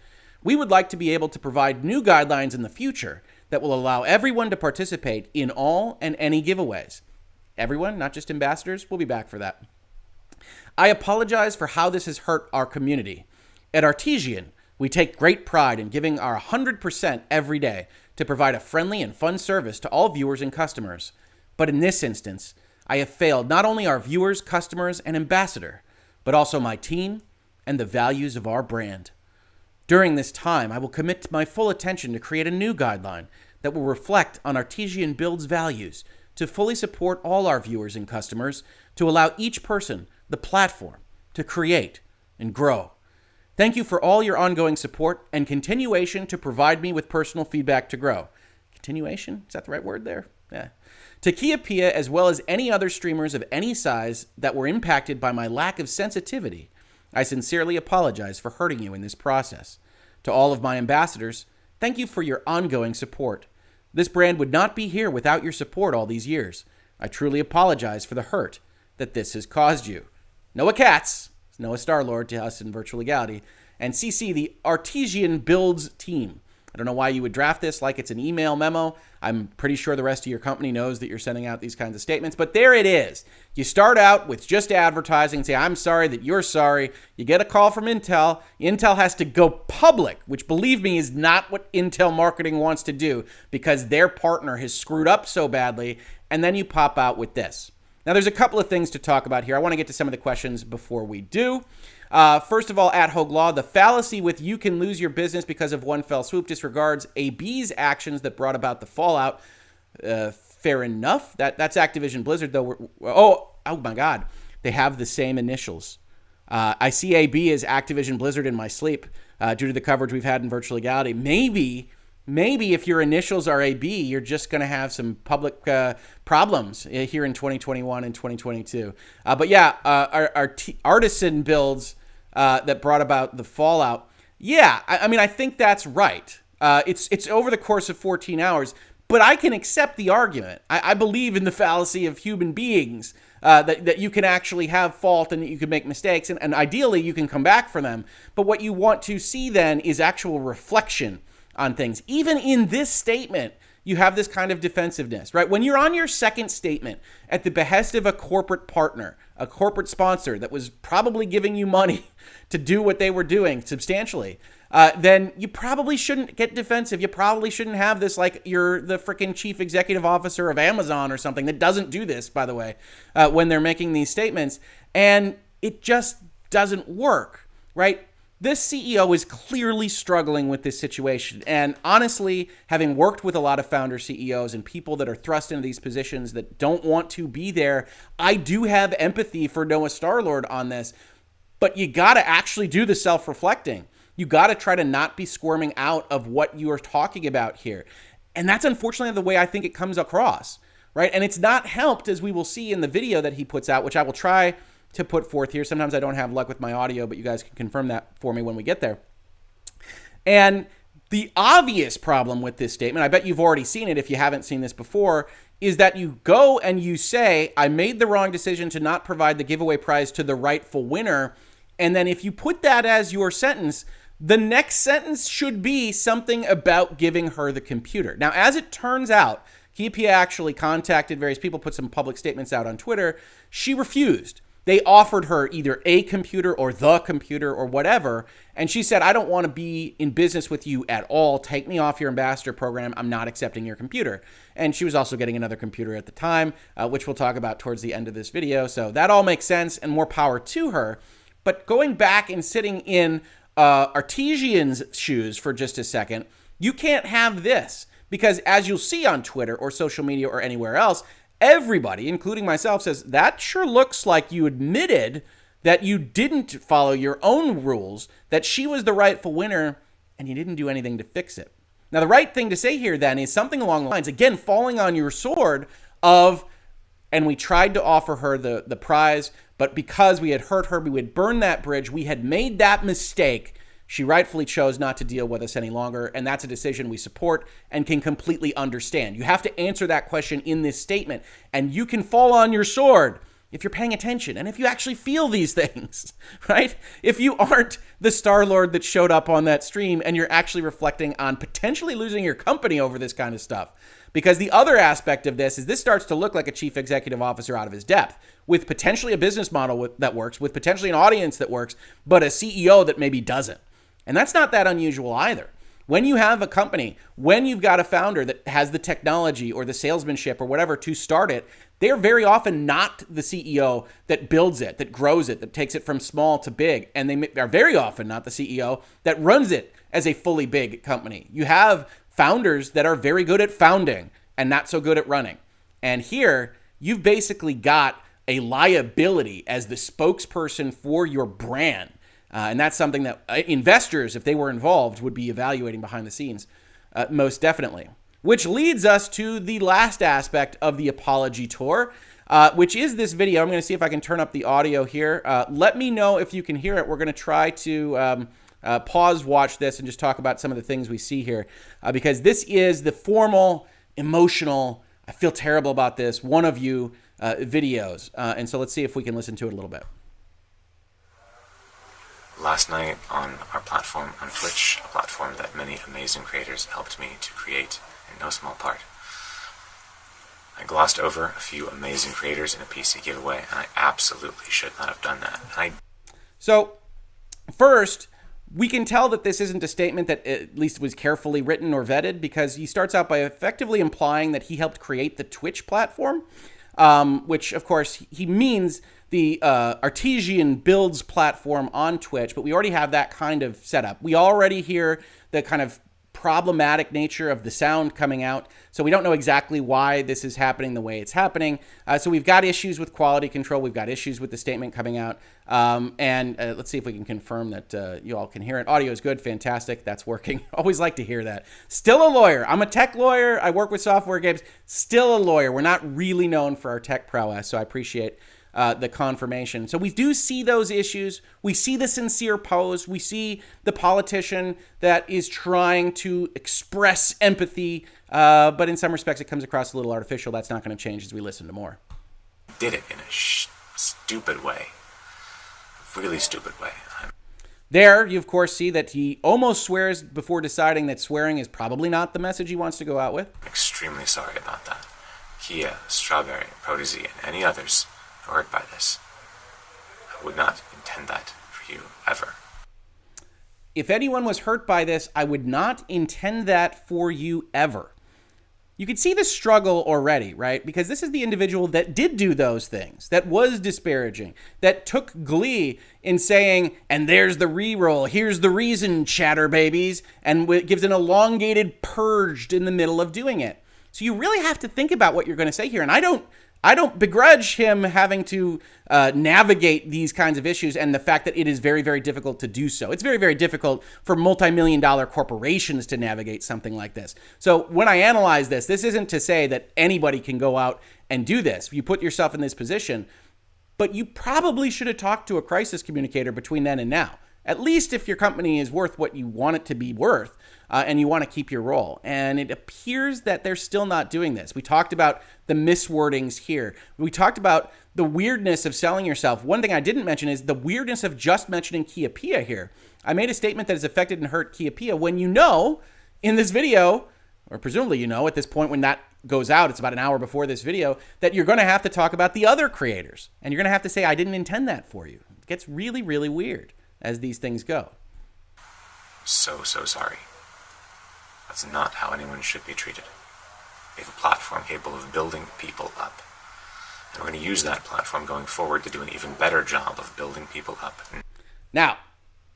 We would like to be able to provide new guidelines in the future that will allow everyone to participate in all and any giveaways. Everyone, not just ambassadors, we'll be back for that. I apologize for how this has hurt our community. At Artesian, we take great pride in giving our 100% every day to provide a friendly and fun service to all viewers and customers. But in this instance, I have failed not only our viewers, customers, and ambassador, but also my team and the values of our brand. During this time, I will commit my full attention to create a new guideline that will reflect on Artesian Builds values to fully support all our viewers and customers, to allow each person the platform to create and grow. Thank you for all your ongoing support and continuation to provide me with personal feedback to grow. Continuation? Is that the right word there? Yeah. To Kia Pia, as well as any other streamers of any size that were impacted by my lack of sensitivity I sincerely apologize for hurting you in this process. To all of my ambassadors, thank you for your ongoing support. This brand would not be here without your support all these years. I truly apologize for the hurt that this has caused you. Noah Katz, Noah Starlord to us in Virtual Legality, and CC the Artesian Builds team. I don't know why you would draft this like it's an email memo. I'm pretty sure the rest of your company knows that you're sending out these kinds of statements, but there it is. You start out with just advertising, say, I'm sorry that you're sorry. You get a call from Intel. Intel has to go public, which, believe me, is not what Intel marketing wants to do because their partner has screwed up so badly, and then you pop out with this. Now, there's a couple of things to talk about here. I want to get to some of the questions before we do. First of all, at Hoeg Law, the fallacy with you can lose your business because of one fell swoop disregards AB's actions that brought about the fallout. Fair enough. That's Activision Blizzard, though. Oh my God. They have the same initials. I see AB as Activision Blizzard in my sleep due to the coverage we've had in Virtual Legality. Maybe if your initials are AB, you're just going to have some public problems here in 2021 and 2022. But yeah, our Artesian Builds that brought about the fallout. Yeah, I mean, I think that's right. It's over the course of 14 hours, but I can accept the argument. I believe in the fallacy of human beings, that you can actually have fault and that you can make mistakes, and ideally you can come back from them. But what you want to see then is actual reflection on things. Even in this statement, you have this kind of defensiveness, right? When you're on your second statement at the behest of a corporate partner, a corporate sponsor that was probably giving you money to do what they were doing substantially, then you probably shouldn't get defensive. You probably shouldn't have this like you're the freaking chief executive officer of Amazon or something that doesn't do this, by the way, when they're making these statements. And it just doesn't work, right? This CEO is clearly struggling with this situation. And honestly, having worked with a lot of founder CEOs and people that are thrust into these positions that don't want to be there, I do have empathy for Noah Starlord on this. But you got to actually do the self-reflecting. You got to try to not be squirming out of what you are talking about here. And that's unfortunately the way I think it comes across, right? And it's not helped, as we will see in the video that he puts out, which I will try to put forth here. Sometimes I don't have luck with my audio, but you guys can confirm that for me when we get there. And the obvious problem with this statement, I bet you've already seen it if you haven't seen this before, is that you go and you say, I made the wrong decision to not provide the giveaway prize to the rightful winner. And then if you put that as your sentence, the next sentence should be something about giving her the computer. Now, as it turns out, Keepia actually contacted various people, put some public statements out on Twitter. She refused. They offered her either a computer or the computer or whatever. And she said, I don't want to be in business with you at all. Take me off your ambassador program. I'm not accepting your computer. And she was also getting another computer at the time, which we'll talk about towards the end of this video. So that all makes sense and more power to her. But going back and sitting in Artesian's shoes for just a second, you can't have this. Because as you'll see on Twitter or social media or anywhere else, everybody, including myself, says that sure looks like you admitted that you didn't follow your own rules, that she was the rightful winner, and you didn't do anything to fix it. Now, the right thing to say here then is something along the lines, again, falling on your sword of, and we tried to offer her the prize, but because we had hurt her, we had burned that bridge, we had made that mistake. She rightfully chose not to deal with us any longer, and that's a decision we support and can completely understand. You have to answer that question in this statement, and you can fall on your sword if you're paying attention and if you actually feel these things, right? If you aren't the Starlord that showed up on that stream and you're actually reflecting on potentially losing your company over this kind of stuff. Because the other aspect of this is this starts to look like a chief executive officer out of his depth with potentially a business model that works, with potentially an audience that works, but a CEO that maybe doesn't. And that's not that unusual either. When you have a company, when you've got a founder that has the technology or the salesmanship or whatever to start it, they're very often not the CEO that builds it, that grows it, that takes it from small to big. And they are very often not the CEO that runs it as a fully big company. You have founders that are very good at founding and not so good at running. And here, you've basically got a liability as the spokesperson for your brand. And that's something that investors, if they were involved, would be evaluating behind the scenes, most definitely. Which leads us to the last aspect of the apology tour. which is this video. I'm going to see if I can turn up the audio here. Let me know if you can hear it. We're going to try to pause, watch this, and just talk about some of the things we see here, because this is the formal, emotional, I feel terrible about this, one of you videos. And so let's see if we can listen to it a little bit. Last night on our platform on Twitch, a platform that many amazing creators helped me to create in no small part, I glossed over a few amazing creators in a PC giveaway, and I absolutely should not have done that. So, first, we can tell that this isn't a statement that at least was carefully written or vetted, because he starts out by effectively implying that he helped create the Twitch platform, which, of course, he means the Artesian Builds platform on Twitch, but we already have that kind of setup. We already hear the kind of problematic nature of the sound coming out, so we don't know exactly why this is happening the way it's happening. So we've got issues with quality control. We've got issues with the statement coming out. And let's see if we can confirm that you all can hear it. Audio is good. Fantastic. That's working. Always like to hear that. Still a lawyer. I'm a tech lawyer. I work with software games. Still a lawyer. We're not really known for our tech prowess, so I appreciate the confirmation. So we do see those issues. We see the sincere pose. We see the politician that is trying to express empathy, but in some respects it comes across a little artificial. That's not going to change as we listen to more. Did it in a stupid way. Really stupid way. There, you of course see that he almost swears before deciding that swearing is probably not the message he wants to go out with. Extremely sorry about that. Kia, Strawberry, Protege, and any others hurt by this. I would not intend that for you, ever. If anyone was hurt by this, I would not intend that for you, ever. You can see the struggle already, right? Because this is the individual that did do those things, that was disparaging, that took glee in saying, and there's the re-roll, here's the reason, chatter babies, and gives an elongated purged in the middle of doing it. So you really have to think about what you're going to say here. And I don't begrudge him having to navigate these kinds of issues and the fact that it is very, very difficult to do so. It's very, very difficult for multi-million-dollar corporations to navigate something like this. So when I analyze this, this isn't to say that anybody can go out and do this. You put yourself in this position, but you probably should have talked to a crisis communicator between then and now. At least if your company is worth what you want it to be worth, and you want to keep your role. And it appears that they're still not doing this. We talked about the miswordings here. We talked about the weirdness of selling yourself. One thing I didn't mention is the weirdness of just mentioning Kia Pia here. I made a statement that has affected and hurt Kia Pia when you know in this video, or presumably you know at this point when that goes out, it's about an hour before this video, that you're going to have to talk about the other creators. And you're going to have to say, I didn't intend that for you. It gets really, really weird as these things go. So sorry. That's not how anyone should be treated. We have a platform capable of building people up. And we're going to use that platform going forward to do an even better job of building people up. Now,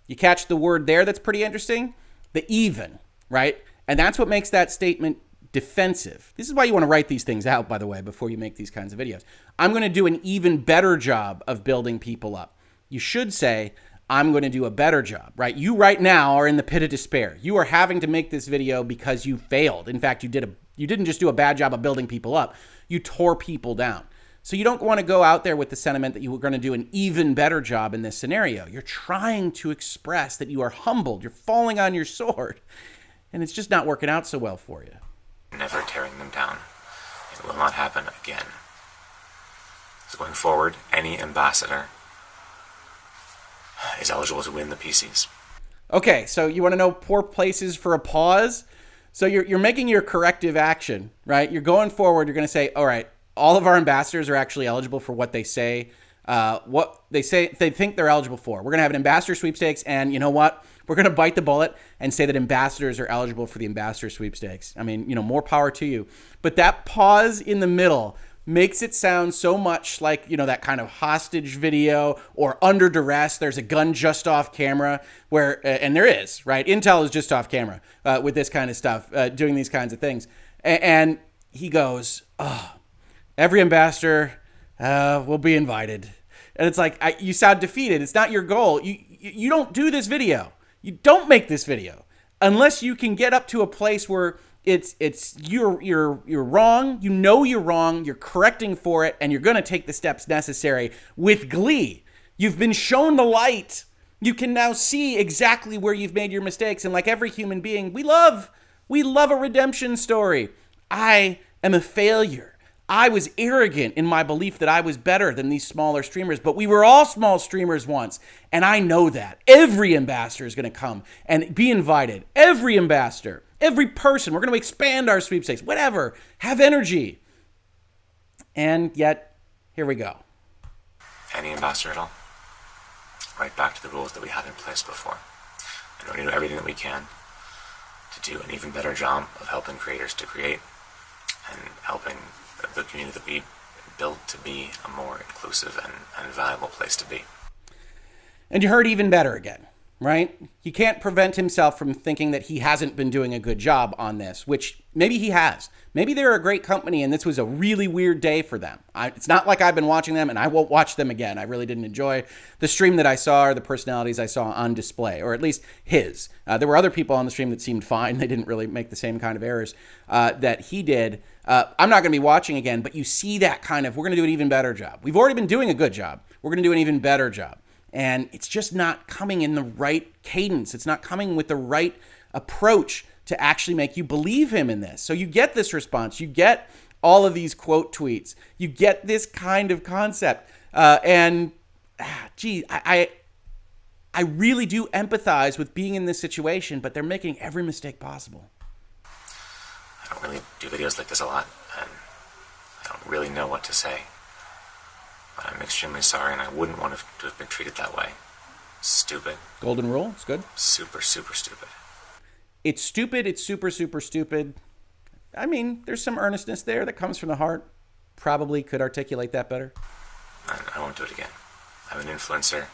you catch the word there that's pretty interesting? The even, right? And that's what makes that statement defensive. This is why you want to write these things out, by the way, before you make these kinds of videos. I'm going to do an even better job of building people up. You should say, I'm going to do a better job, right? You right now are in the pit of despair. You are having to make this video because you failed. In fact, you didn't just do a bad job of building people up. You tore people down. So you don't want to go out there with the sentiment that you were going to do an even better job in this scenario. You're trying to express that you are humbled. You're falling on your sword. And it's just not working out so well for you. Never tearing them down. It will not happen again. So going forward, any ambassador is eligible to win the PCs. Okay, so you want to know poor places for a pause? So you're making your corrective action, right? You're going forward. You're going to say, all right, all of our ambassadors are actually eligible for what they say they think they're eligible for. We're going to have an ambassador sweepstakes, and you know what? We're going to bite the bullet and say that ambassadors are eligible for the ambassador sweepstakes. I mean, more power to you. But that pause in the middle makes it sound so much like, that kind of hostage video or under duress. There's a gun just off camera where, and there is, right? Intel is just off camera with this kind of stuff, doing these kinds of things. And he goes, oh, every ambassador will be invited. And it's like, you sound defeated. It's not your goal. You don't do this video. You don't make this video unless you can get up to a place where It's you're wrong. You know you're wrong. You're correcting for it, and you're going to take the steps necessary with glee. You've been shown the light. You can now see exactly where you've made your mistakes. And like every human being, we love a redemption story. I am a failure. I was arrogant in my belief that I was better than these smaller streamers, but we were all small streamers once. And I know that. Every ambassador is going to come and be invited. Every ambassador, every person. We're going to expand our sweepstakes, whatever. Have energy. And yet, here we go. Any ambassador at all? Right back to the rules that we had in place before. And we're going to do everything that we can to do an even better job of helping creators to create and helping the community that we built to be a more inclusive and valuable place to be. And you heard even better again, right? He can't prevent himself from thinking that he hasn't been doing a good job on this, which maybe he has. Maybe they're a great company and this was a really weird day for them. It's not like I've been watching them and I won't watch them again. I really didn't enjoy the stream that I saw or the personalities I saw on display, or at least his. There were other people on the stream that seemed fine. They didn't really make the same kind of errors that he did. I'm not going to be watching again, but you see that kind of, we're going to do an even better job. We've already been doing a good job. We're going to do an even better job. And it's just not coming in the right cadence. It's not coming with the right approach to actually make you believe him in this. So you get this response. You get all of these quote tweets. You get this kind of concept. I really do empathize with being in this situation, but they're making every mistake possible. I don't really do videos like this a lot, and I don't really know what to say. But I'm extremely sorry, and I wouldn't want to have been treated that way. Stupid. Golden rule, it's good. Super, super stupid. It's stupid, it's super, super stupid. I mean, there's some earnestness there that comes from the heart. Probably could articulate that better. And I won't do it again. I'm an influencer.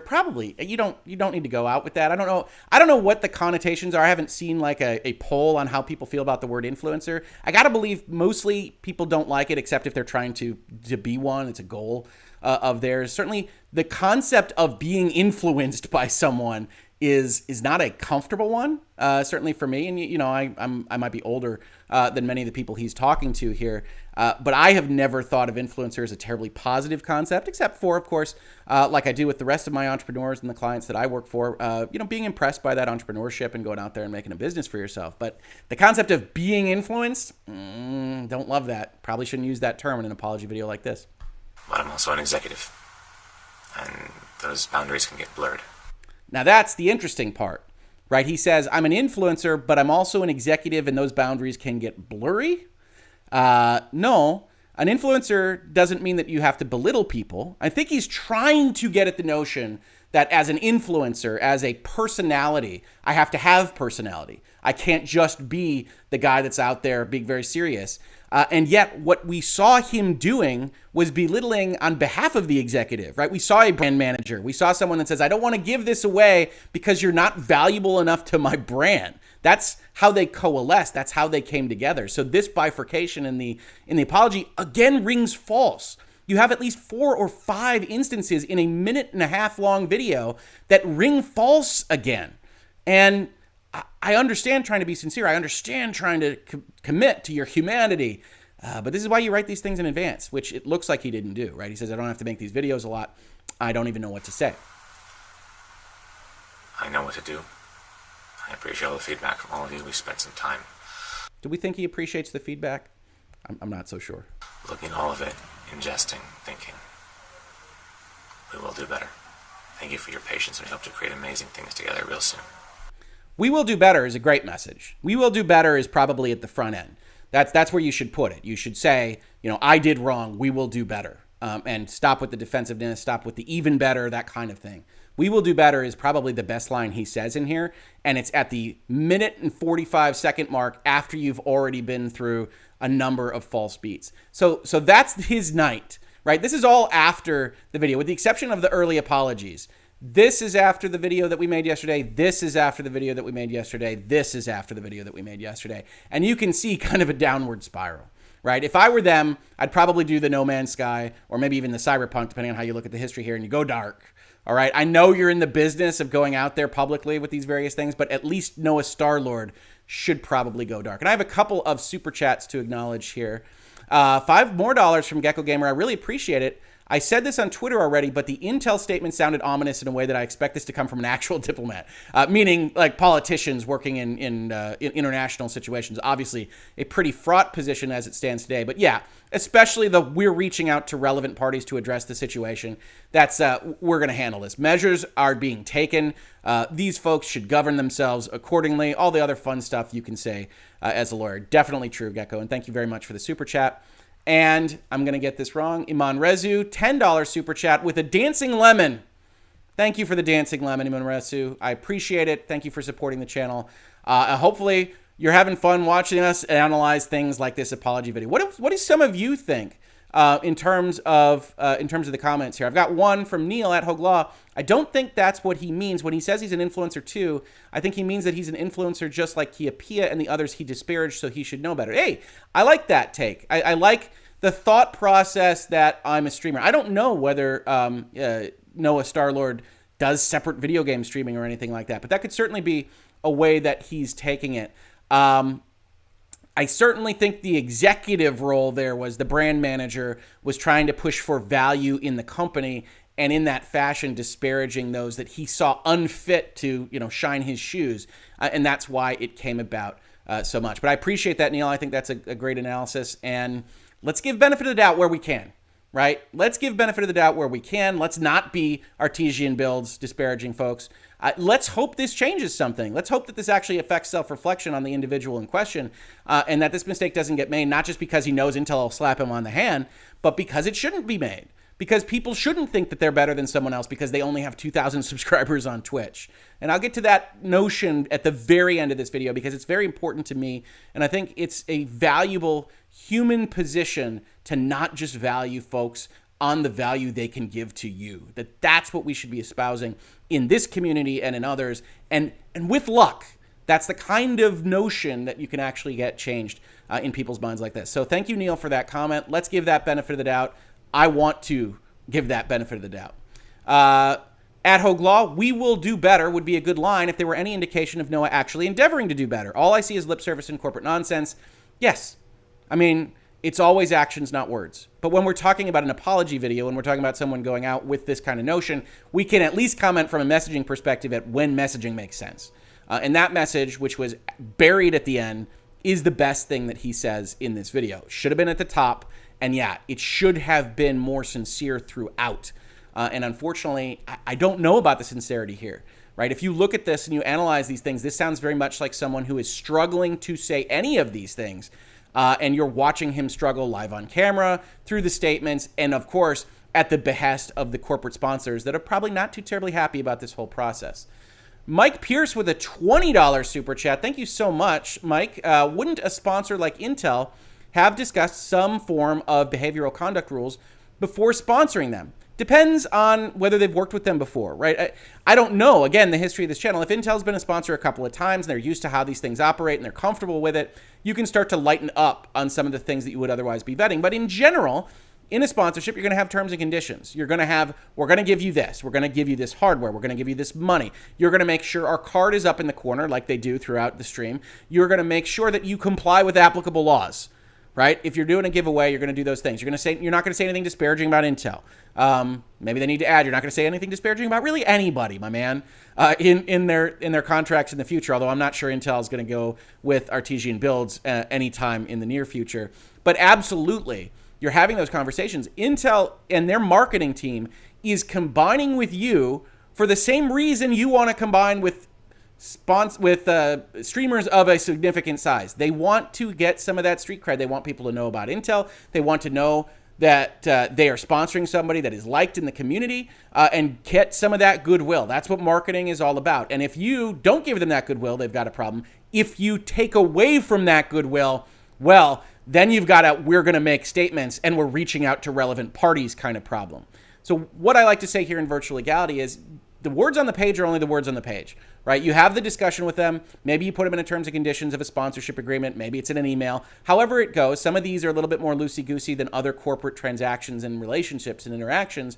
Probably. You don't need to go out with that. I don't know what the connotations are. I haven't seen like a poll on how people feel about the word influencer. I gotta believe mostly people don't like it, except if they're trying to be one. It's a goal of theirs. Certainly the concept of being influenced by someone is not a comfortable one, certainly for me. And I might be older than many of the people he's talking to here, but I have never thought of influencer as a terribly positive concept, except for, of course, like I do with the rest of my entrepreneurs and the clients that I work for, being impressed by that entrepreneurship and going out there and making a business for yourself. But the concept of being influenced, don't love that. Probably shouldn't use that term in an apology video like this. But I'm also an executive, and those boundaries can get blurred. Now that's the interesting part, right? He says, I'm an influencer, but I'm also an executive and those boundaries can get blurry. No, an influencer doesn't mean that you have to belittle people. I think he's trying to get at the notion that as an influencer, as a personality, I have to have personality. I can't just be the guy that's out there being very serious. And yet what we saw him doing was belittling on behalf of the executive, right? We saw a brand manager. We saw someone that says, I don't want to give this away because you're not valuable enough to my brand. That's how they coalesced. That's how they came together. So this bifurcation in the apology again rings false. You have at least 4 or 5 instances in a 1.5-minute long video that ring false again. And I understand trying to be sincere. I understand trying to commit to your humanity. But this is why you write these things in advance, which it looks like he didn't do, right? He says, I don't have to make these videos a lot. I don't even know what to say. I know what to do. I appreciate all the feedback from all of you. We spent some time. Do we think he appreciates the feedback? I'm not so sure. Looking at all of it, ingesting, thinking. We will do better. Thank you for your patience, and we hope to create amazing things together real soon. We will do better is a great message. We will do better is probably at the front end. That's where you should put it. You should say, I did wrong. We will do better. And stop with the defensiveness, stop with the even better, that kind of thing. We will do better is probably the best line he says in here. And it's at the 1:45 mark after you've already been through a number of false beats. So that's his night, right? This is all after the video, with the exception of the early apologies. This is after the video that we made yesterday. This is after the video that we made yesterday. This is after the video that we made yesterday. And you can see kind of a downward spiral, right? If I were them, I'd probably do the No Man's Sky or maybe even the Cyberpunk, depending on how you look at the history here, and you go dark. All right. I know you're in the business of going out there publicly with these various things, but at least Noah Starlord should probably go dark. And I have a couple of super chats to acknowledge here. $5 more from Gecko Gamer. I really appreciate it. I said this on Twitter already, but the Intel statement sounded ominous in a way that I expect this to come from an actual diplomat, meaning like politicians working in international situations. Obviously, a pretty fraught position as it stands today. But yeah, especially we're reaching out to relevant parties to address the situation. That's we're going to handle this. Measures are being taken. These folks should govern themselves accordingly. All the other fun stuff you can say as a lawyer. Definitely true, Gecko. And thank you very much for the super chat. And I'm going to get this wrong. Iman Rezu, $10 super chat with a dancing lemon. Thank you for the dancing lemon, Iman Rezu. I appreciate it. Thank you for supporting the channel. Hopefully you're having fun watching us analyze things like this apology video. What do some of you think in terms of the comments here? I've got one from Neil at Hoeg Law. I don't think that's what he means when he says he's an influencer too. I think he means that he's an influencer just like Kia Pia and the others he disparaged, so he should know better. Hey, I like that take. I like the thought process that I'm a streamer. I don't know whether Noah Starlord does separate video game streaming or anything like that, but that could certainly be a way that he's taking it. I certainly think the executive role there was the brand manager was trying to push for value in the company, and in that fashion disparaging those that he saw unfit to, shine his shoes. And that's why it came about so much. But I appreciate that, Neil. I think that's a great analysis. And let's give benefit of the doubt where we can, right? Let's give benefit of the doubt where we can. Let's not be Artesian Builds disparaging folks. Let's hope this changes something. Let's hope that this actually affects self-reflection on the individual in question, and that this mistake doesn't get made, not just because he knows Intel will slap him on the hand, but because it shouldn't be made. Because people shouldn't think that they're better than someone else because they only have 2,000 subscribers on Twitch. And I'll get to that notion at the very end of this video because it's very important to me. And I think it's a valuable human position to not just value folks on the value they can give to you. That's what we should be espousing in this community and in others. And with luck, that's the kind of notion that you can actually get changed in people's minds like this. So thank you, Neil, for that comment. Let's give that benefit of the doubt. I want to give that benefit of the doubt. At Hoeg Law, we will do better would be a good line if there were any indication of Noah actually endeavoring to do better. All I see is lip service and corporate nonsense. Yes. I mean, it's always actions, not words. But when we're talking about an apology video, when we're talking about someone going out with this kind of notion, we can at least comment from a messaging perspective at when messaging makes sense. And that message, which was buried at the end, is the best thing that he says in this video. Should have been at the top. And yeah, it should have been more sincere throughout. And unfortunately, I don't know about the sincerity here, right? If you look at this and you analyze these things, this sounds very much like someone who is struggling to say any of these things. And you're watching him struggle live on camera, through the statements, and of course, at the behest of the corporate sponsors that are probably not too terribly happy about this whole process. Mike Pierce with a $20 super chat. Thank you so much, Mike. Wouldn't a sponsor like Intel have discussed some form of behavioral conduct rules before sponsoring them? Depends on whether they've worked with them before, right? I don't know, again, the history of this channel. If Intel's been a sponsor a couple of times and they're used to how these things operate and they're comfortable with it, you can start to lighten up on some of the things that you would otherwise be vetting. But in general, in a sponsorship, you're going to have terms and conditions. You're going to have, we're going to give you this. We're going to give you this hardware. We're going to give you this money. You're going to make sure our card is up in the corner like they do throughout the stream. You're going to make sure that you comply with applicable laws. Right? If you're doing a giveaway, you're going to do those things. You're not going to say anything disparaging about Intel. Maybe they need to add, you're not going to say anything disparaging about really anybody, my man, in their contracts in the future. Although I'm not sure Intel is going to go with Artesian Builds anytime in the near future. But absolutely, you're having those conversations. Intel and their marketing team is combining with you for the same reason you want to combine with streamers of a significant size. They want to get some of that street cred. They want people to know about Intel. They want to know that they are sponsoring somebody that is liked in the community and get some of that goodwill. That's what marketing is all about. And if you don't give them that goodwill, they've got a problem. If you take away from that goodwill, well, then you've got a we're going to make statements and we're reaching out to relevant parties kind of problem. So what I like to say here in Virtual Legality is the words on the page are only the words on the page, right? You have the discussion with them. Maybe you put them in a terms and conditions of a sponsorship agreement. Maybe it's in an email. However it goes, some of these are a little bit more loosey-goosey than other corporate transactions and relationships and interactions.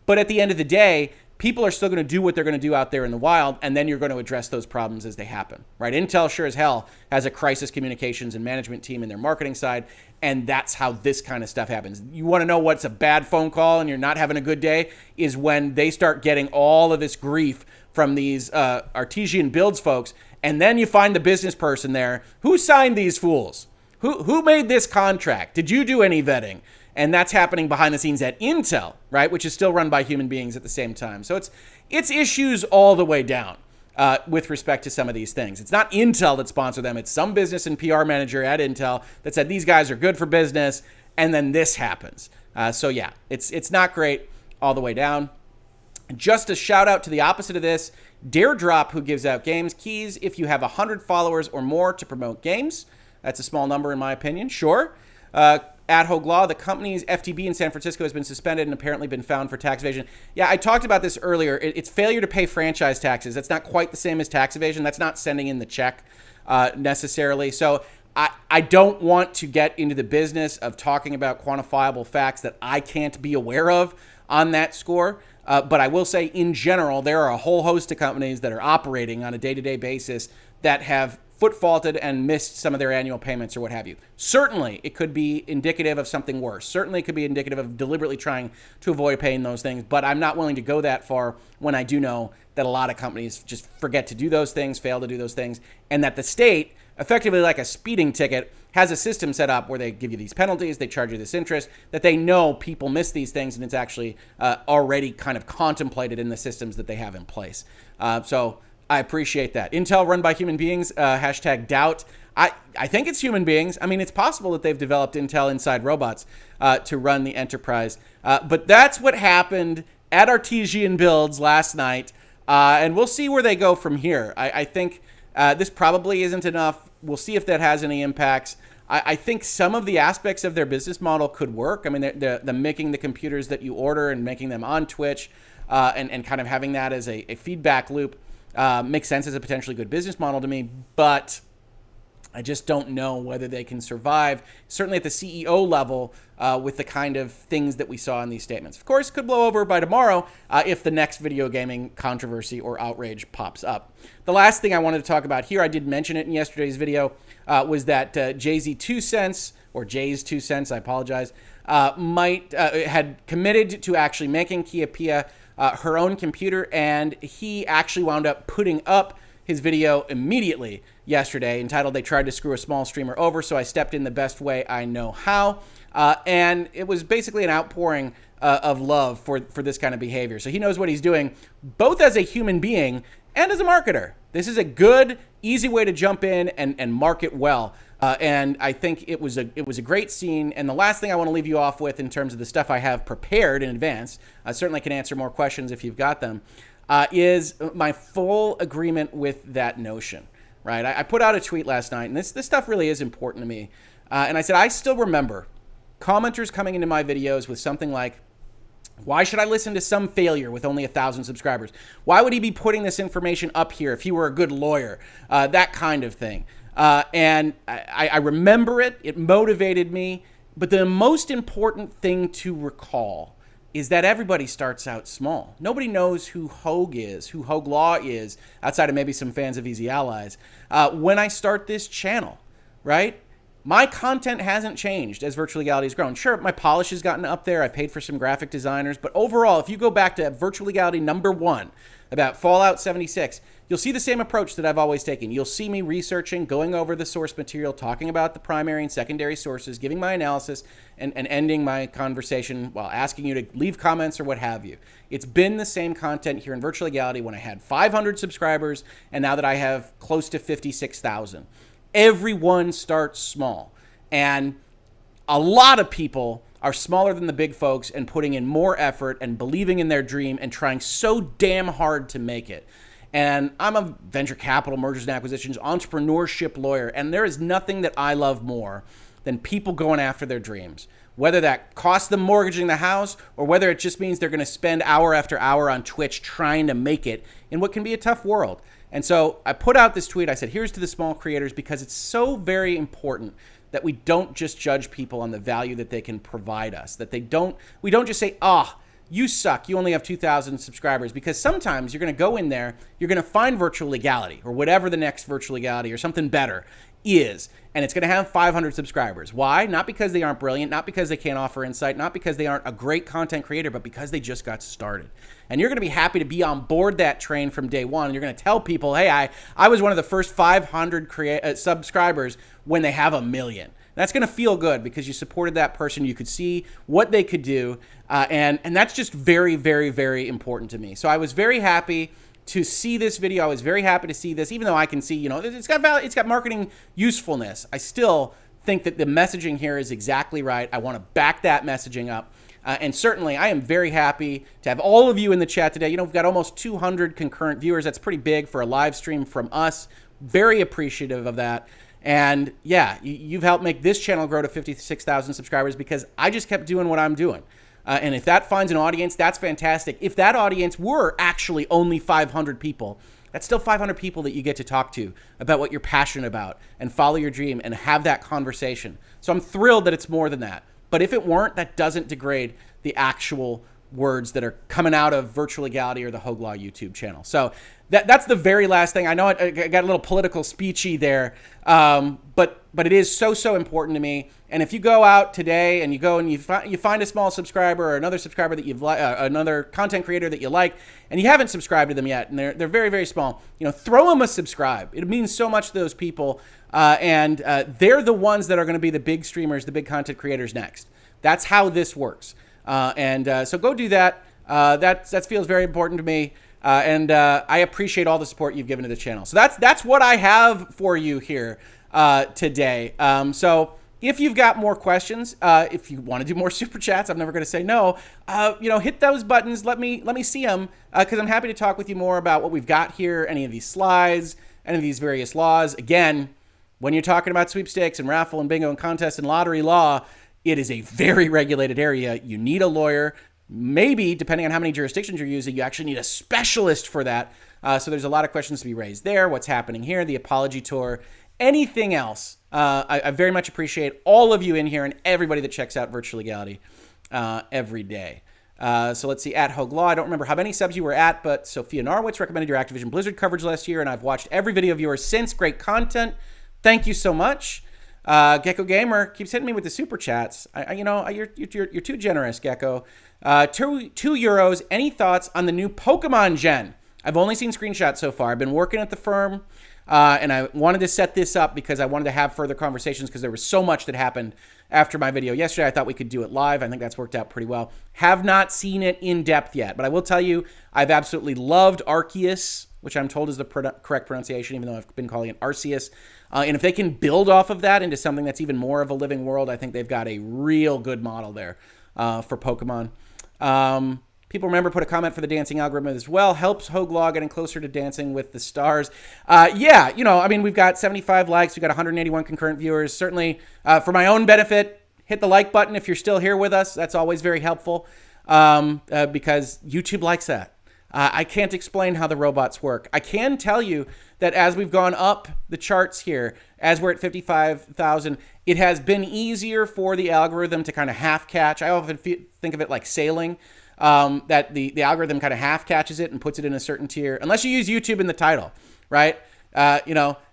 But at the end of the day, people are still going to do what they're going to do out there in the wild, and then you're going to address those problems as they happen, right? Intel sure as hell has a crisis communications and management team in their marketing side, and that's how this kind of stuff happens. You want to know what's a bad phone call and you're not having a good day is when they start getting all of this grief from these Artesian Builds folks, and then you find the business person there. Who signed these fools? Who made this contract? Did you do any vetting? And that's happening behind the scenes at Intel, right, which is still run by human beings at the same time. So it's issues all the way down with respect to some of these things. It's not Intel that sponsored them. It's some business and PR manager at Intel that said these guys are good for business, and then this happens. So yeah, it's not great all the way down. Just a shout out to the opposite of this, Daredrop, who gives out games keys if you have 100 followers or more to promote games. That's a small number in my opinion, sure. At Hoeg Law, the company's FTB in San Francisco has been suspended and apparently been found for tax evasion. Yeah, I talked about this earlier. It's failure to pay franchise taxes. That's not quite the same as tax evasion. That's not sending in the check necessarily. So I don't want to get into the business of talking about quantifiable facts that I can't be aware of on that score. But I will say, in general, there are a whole host of companies that are operating on a day-to-day basis that have foot-faulted and missed some of their annual payments or what have you. Certainly, it could be indicative of something worse. Certainly, it could be indicative of deliberately trying to avoid paying those things, but I'm not willing to go that far when I do know that a lot of companies just forget to do those things, fail to do those things, and that the state, effectively like a speeding ticket, has a system set up where they give you these penalties, they charge you this interest, that they know people miss these things, and it's actually already kind of contemplated in the systems that they have in place. So I appreciate that. Intel run by human beings, hashtag doubt. I think it's human beings. I mean, it's possible that they've developed Intel inside robots to run the enterprise. But that's what happened at Artesian Builds last night. And we'll see where they go from here. I think this probably isn't enough. We'll see if that has any impacts. I think some of the aspects of their business model could work. I mean, the making the computers that you order and making them on Twitch and kind of having that as a feedback loop makes sense as a potentially good business model to me, but I just don't know whether they can survive, certainly at the CEO level, with the kind of things that we saw in these statements. Of course, it could blow over by tomorrow if the next video gaming controversy or outrage pops up. The last thing I wanted to talk about here, I did mention it in yesterday's video, was that Jay's 2 cents, I apologize, had committed to actually making Kia Pia her own computer, and he actually wound up putting up his video immediately yesterday entitled "They Tried to Screw a Small Streamer Over, So I Stepped in the Best Way I Know How." And it was basically an outpouring of love for this kind of behavior. So he knows what he's doing, both as a human being and as a marketer. This is a good, easy way to jump in and market well. And I think it was a great scene. And the last thing I want to leave you off with in terms of the stuff I have prepared in advance, I certainly can answer more questions if you've got them, is my full agreement with that notion, right? I put out a tweet last night, and this stuff really is important to me. And I said, I still remember commenters coming into my videos with something like, why should I listen to some failure with only 1,000 subscribers? Why would he be putting this information up here if he were a good lawyer? That kind of thing. And I remember it. It motivated me. But the most important thing to recall is that everybody starts out small. Nobody knows who Hoeg is, who Hoeg Law is, outside of maybe some fans of Easy Allies, when I start this channel, right? My content hasn't changed as Virtual Legality has grown. Sure, my polish has gotten up there. I paid for some graphic designers. But overall, if you go back to Virtual Legality #1, about Fallout 76, you'll see the same approach that I've always taken. You'll see me researching, going over the source material, talking about the primary and secondary sources, giving my analysis, and ending my conversation while asking you to leave comments or what have you. It's been the same content here in Virtual Legality when I had 500 subscribers, and now that I have close to 56,000. Everyone starts small, and a lot of people are smaller than the big folks and putting in more effort and believing in their dream and trying so damn hard to make it. And I'm a venture capital, mergers and acquisitions, entrepreneurship lawyer, and there is nothing that I love more than people going after their dreams. whether that costs them mortgaging the house or whether it just means they're going to spend hour after hour on Twitch trying to make it in what can be a tough world. And so I put out this tweet. I said, here's to the small creators, because it's so very important that we don't just judge people on the value that they can provide us, that we don't just say, you suck, you only have 2,000 subscribers, because sometimes you're going to go in there, you're going to find Virtual Legality or whatever the next Virtual Legality or something better is, and it's going to have 500 subscribers. Why? Not because they aren't brilliant, not because they can't offer insight, not because they aren't a great content creator, but because they just got started. And you're going to be happy to be on board that train from day one. And you're going to tell people, hey, I was one of the first 500 subscribers when they have 1 million. That's going to feel good because you supported that person. You could see what they could do. And that's just very, very, very important to me. So I was very happy to see this video. I was very happy to see this, even though I can see, it's got marketing usefulness. I still think that the messaging here is exactly right. I want to back that messaging up. And certainly I am very happy to have all of you in the chat today. We've got almost 200 concurrent viewers. That's pretty big for a live stream from us. Very appreciative of that. And yeah, you've helped make this channel grow to 56,000 subscribers because I just kept doing what I'm doing. And if that finds an audience, that's fantastic. If that audience were actually only 500 people, that's still 500 people that you get to talk to about what you're passionate about and follow your dream and have that conversation. So I'm thrilled that it's more than that. But if it weren't, that doesn't degrade the actual words that are coming out of Virtual Legality or the Hoeg Law YouTube channel. So that's the very last thing. I know I got a little political speechy there, but it is so important to me. And if you go out today and you go and you find a small subscriber or another subscriber that you've another content creator that you like, and you haven't subscribed to them yet, and they're very, very small, throw them a subscribe. It means so much to those people, and they're the ones that are going to be the big streamers, the big content creators next. That's how this works. So go do that. That feels very important to me. And I appreciate all the support you've given to the channel. So that's what I have for you here today. So if you've got more questions, if you want to do more super chats, I'm never going to say no. Hit those buttons. Let me see them because I'm happy to talk with you more about what we've got here, any of these slides, any of these various laws. Again, when you're talking about sweepstakes and raffle and bingo and contest and lottery law, it is a very regulated area. You need a lawyer. Maybe, depending on how many jurisdictions you're using, you actually need a specialist for that. So there's a lot of questions to be raised there. What's happening here, the apology tour, anything else. I very much appreciate all of you in here and everybody that checks out Virtual Legality every day. So let's see, at Hoeg Law. I don't remember how many subs you were at, but Sophia Narwitz recommended your Activision Blizzard coverage last year, and I've watched every video of yours since. Great content. Thank you so much. Gecko Gamer keeps hitting me with the super chats. You're too generous, Gecko. 2 euros. Any thoughts on the new Pokemon gen? I've only seen screenshots so far. I've been working at the firm, and I wanted to set this up because I wanted to have further conversations because there was so much that happened after my video yesterday. I thought we could do it live. I think that's worked out pretty well. Have not seen it in depth yet, but I will tell you I've absolutely loved Arceus, which I'm told is the correct pronunciation, even though I've been calling it Arceus. And if they can build off of that into something that's even more of a living world, I think they've got a real good model there for Pokemon. People remember, put a comment for the dancing algorithm as well. Helps Hoeg Law getting closer to Dancing with the Stars. We've got 75 likes. We've got 181 concurrent viewers. Certainly, for my own benefit, hit the like button if you're still here with us. That's always very helpful because YouTube likes that. I can't explain how the robots work. I can tell you that as we've gone up the charts here, as we're at 55,000, it has been easier for the algorithm to kind of half catch. I often think of it like sailing, that the algorithm kind of half catches it and puts it in a certain tier, unless you use YouTube in the title, right?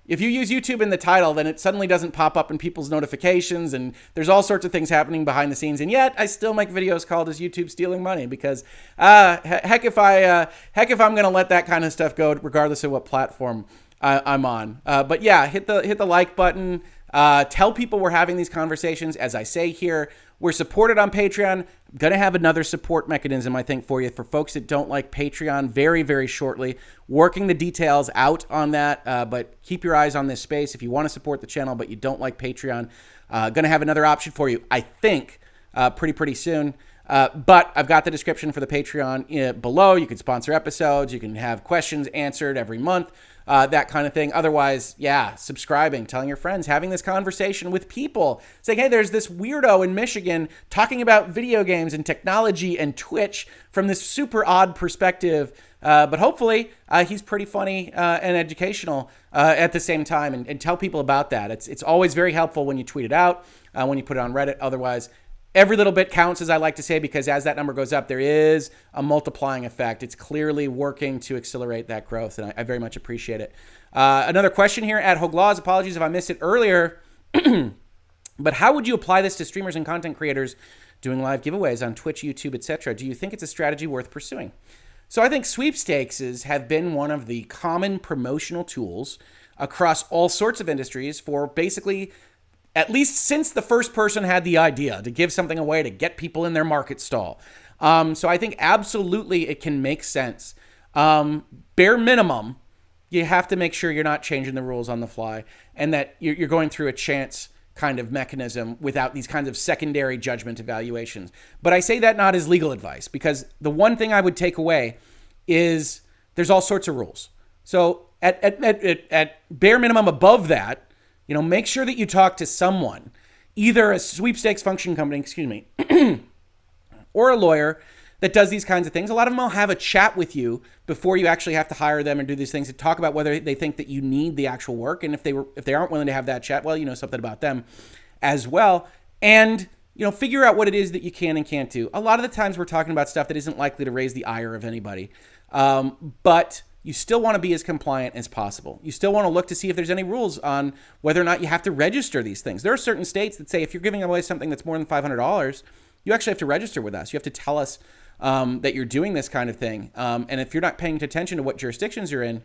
If you use YouTube in the title, then it suddenly doesn't pop up in people's notifications, and there's all sorts of things happening behind the scenes. And yet, I still make videos called "Is YouTube Stealing Money?" because heck if I'm gonna let that kind of stuff go, regardless of what platform I'm on. But yeah, hit the like button. Tell people we're having these conversations. As I say here, we're supported on Patreon. I'm going to have another support mechanism, I think, for you, for folks that don't like Patreon very, very shortly. Working the details out on that, but keep your eyes on this space if you want to support the channel, but you don't like Patreon. Going to have another option for you, I think, pretty soon. But I've got the description for the Patreon below. You can sponsor episodes. You can have questions answered every month. that kind of thing. Otherwise, yeah, subscribing, telling your friends, having this conversation with people, saying, hey, there's this weirdo in Michigan talking about video games and technology and Twitch from this super odd perspective. But hopefully he's pretty funny and educational at the same time, and tell people about that. It's always very helpful when you tweet it out, when you put it on Reddit. Otherwise, every little bit counts, as I like to say, because as that number goes up, there is a multiplying effect. It's clearly working to accelerate that growth, and I very much appreciate it. Another question here at Hoeg Laws. Apologies if I missed it earlier, but how would you apply this to streamers and content creators doing live giveaways on Twitch, YouTube, etc.? Do you think it's a strategy worth pursuing? So I think sweepstakes have been one of the common promotional tools across all sorts of industries for basically, at least since the first person had the idea to give something away to get people in their market stall. So I think absolutely it can make sense. Bare minimum, you have to make sure you're not changing the rules on the fly and that you're going through a chance kind of mechanism without these kinds of secondary judgment evaluations. But I say that not as legal advice, because the one thing I would take away is there's all sorts of rules. So at bare minimum above that, make sure that you talk to someone, either a sweepstakes function company, or a lawyer that does these kinds of things. A lot of them will have a chat with you before you actually have to hire them and do these things to talk about whether they think that you need the actual work. And if they aren't willing to have that chat, well, you know something about them as well. And, figure out what it is that you can and can't do. A lot of the times we're talking about stuff that isn't likely to raise the ire of anybody. But you still want to be as compliant as possible. You still want to look to see if there's any rules on whether or not you have to register these things. There are certain states that say if you're giving away something that's more than $500, you actually have to register with us. You have to tell us that you're doing this kind of thing. And if you're not paying attention to what jurisdictions you're in,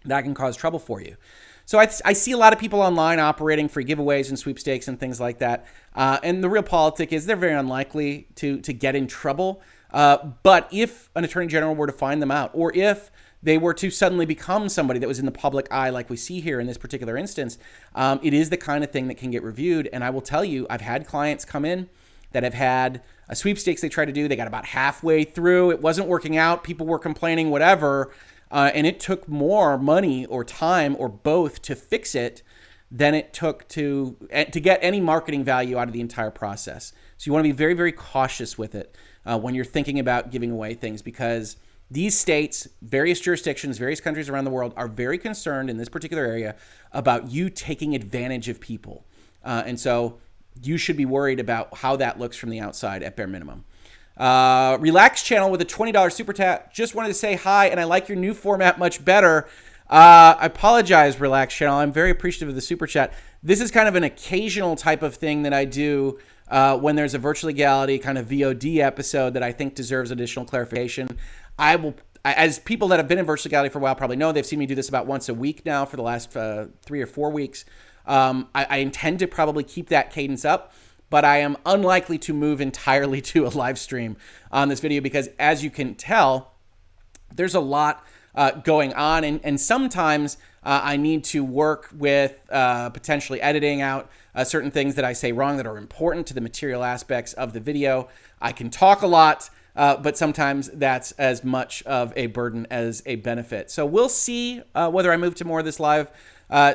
that can cause trouble for you. So I see a lot of people online operating free giveaways and sweepstakes and things like that. And the real politic is they're very unlikely to get in trouble. But if an attorney general were to find them out, or if they were to suddenly become somebody that was in the public eye like we see here in this particular instance, it is the kind of thing that can get reviewed. And I will tell you, I've had clients come in that have had a sweepstakes they tried to do. They got about halfway through. It wasn't working out. People were complaining, whatever. And it took more money or time or both to fix it than it took to get any marketing value out of the entire process. So you want to be very, very cautious with it when you're thinking about giving away things, because these states, various jurisdictions, various countries around the world are very concerned in this particular area about you taking advantage of people. And so you should be worried about how that looks from the outside at bare minimum. Relax Channel with a $20 super chat. Just wanted to say hi, and I like your new format much better. I apologize, Relax Channel. I'm very appreciative of the super chat. This is kind of an occasional type of thing that I do when there's a Virtual Legality kind of VOD episode that I think deserves additional clarification. As people that have been in Virtual Legality for a while probably know, they've seen me do this about once a week now for the last 3 or 4 weeks. I intend to probably keep that cadence up, but I am unlikely to move entirely to a live stream on this video because, as you can tell, there's a lot going on, and sometimes I need to work with potentially editing out certain things that I say wrong that are important to the material aspects of the video. I can talk a lot, but sometimes that's as much of a burden as a benefit. So we'll see whether I move to more of this live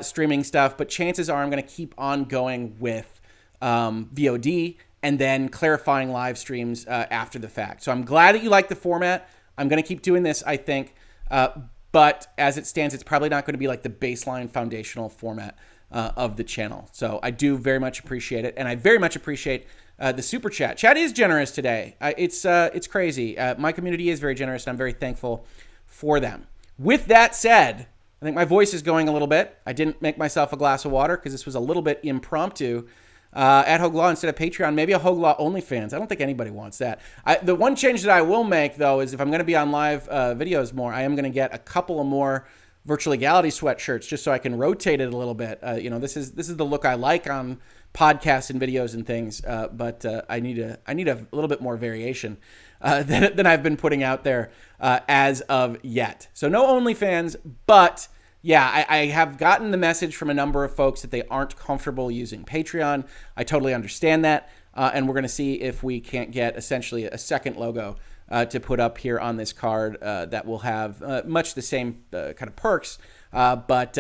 streaming stuff, but chances are I'm going to keep on going with VOD and then clarifying live streams after the fact. So I'm glad that you like the format. I'm going to keep doing this, I think. But as it stands, it's probably not going to be like the baseline foundational format of the channel. So I do very much appreciate it. And I very much appreciate the super chat. Chat is generous today. It's crazy. My community is very generous, and I'm very thankful for them. With that said, I think my voice is going a little bit. I didn't make myself a glass of water because this was a little bit impromptu. At Hoeg Law instead of Patreon, maybe a Hoeg Law OnlyFans. I don't think anybody wants that. The one change that I will make, though, is if I'm going to be on live videos more, I am going to get a couple of more Virtual Legality sweatshirts just so I can rotate it a little bit. This is the look I like on podcasts and videos and things, but I need a little bit more variation than I've been putting out there as of yet. So no OnlyFans, but yeah, I have gotten the message from a number of folks that they aren't comfortable using Patreon. I totally understand that. And we're going to see if we can't get essentially a second logo to put up here on this card that will have much the same kind of perks, but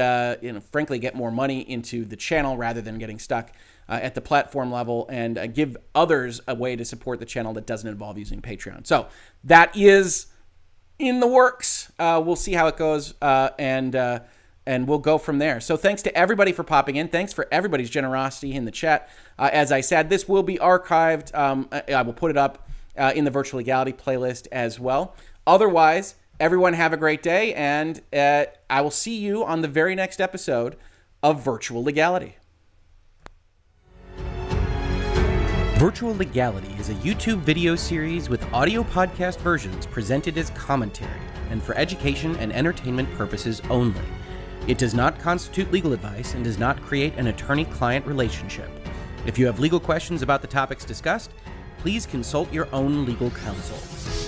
frankly, get more money into the channel rather than getting stuck at the platform level, and give others a way to support the channel that doesn't involve using Patreon. So that is in the works. We'll see how it goes, and we'll go from there. So thanks to everybody for popping in. Thanks for everybody's generosity in the chat. As I said, this will be archived. I will put it up in the Virtual Legality playlist as well. Otherwise, everyone have a great day, and I will see you on the very next episode of Virtual Legality. Virtual Legality is a YouTube video series with audio podcast versions presented as commentary and for education and entertainment purposes only. It does not constitute legal advice and does not create an attorney-client relationship. If you have legal questions about the topics discussed, please consult your own legal counsel.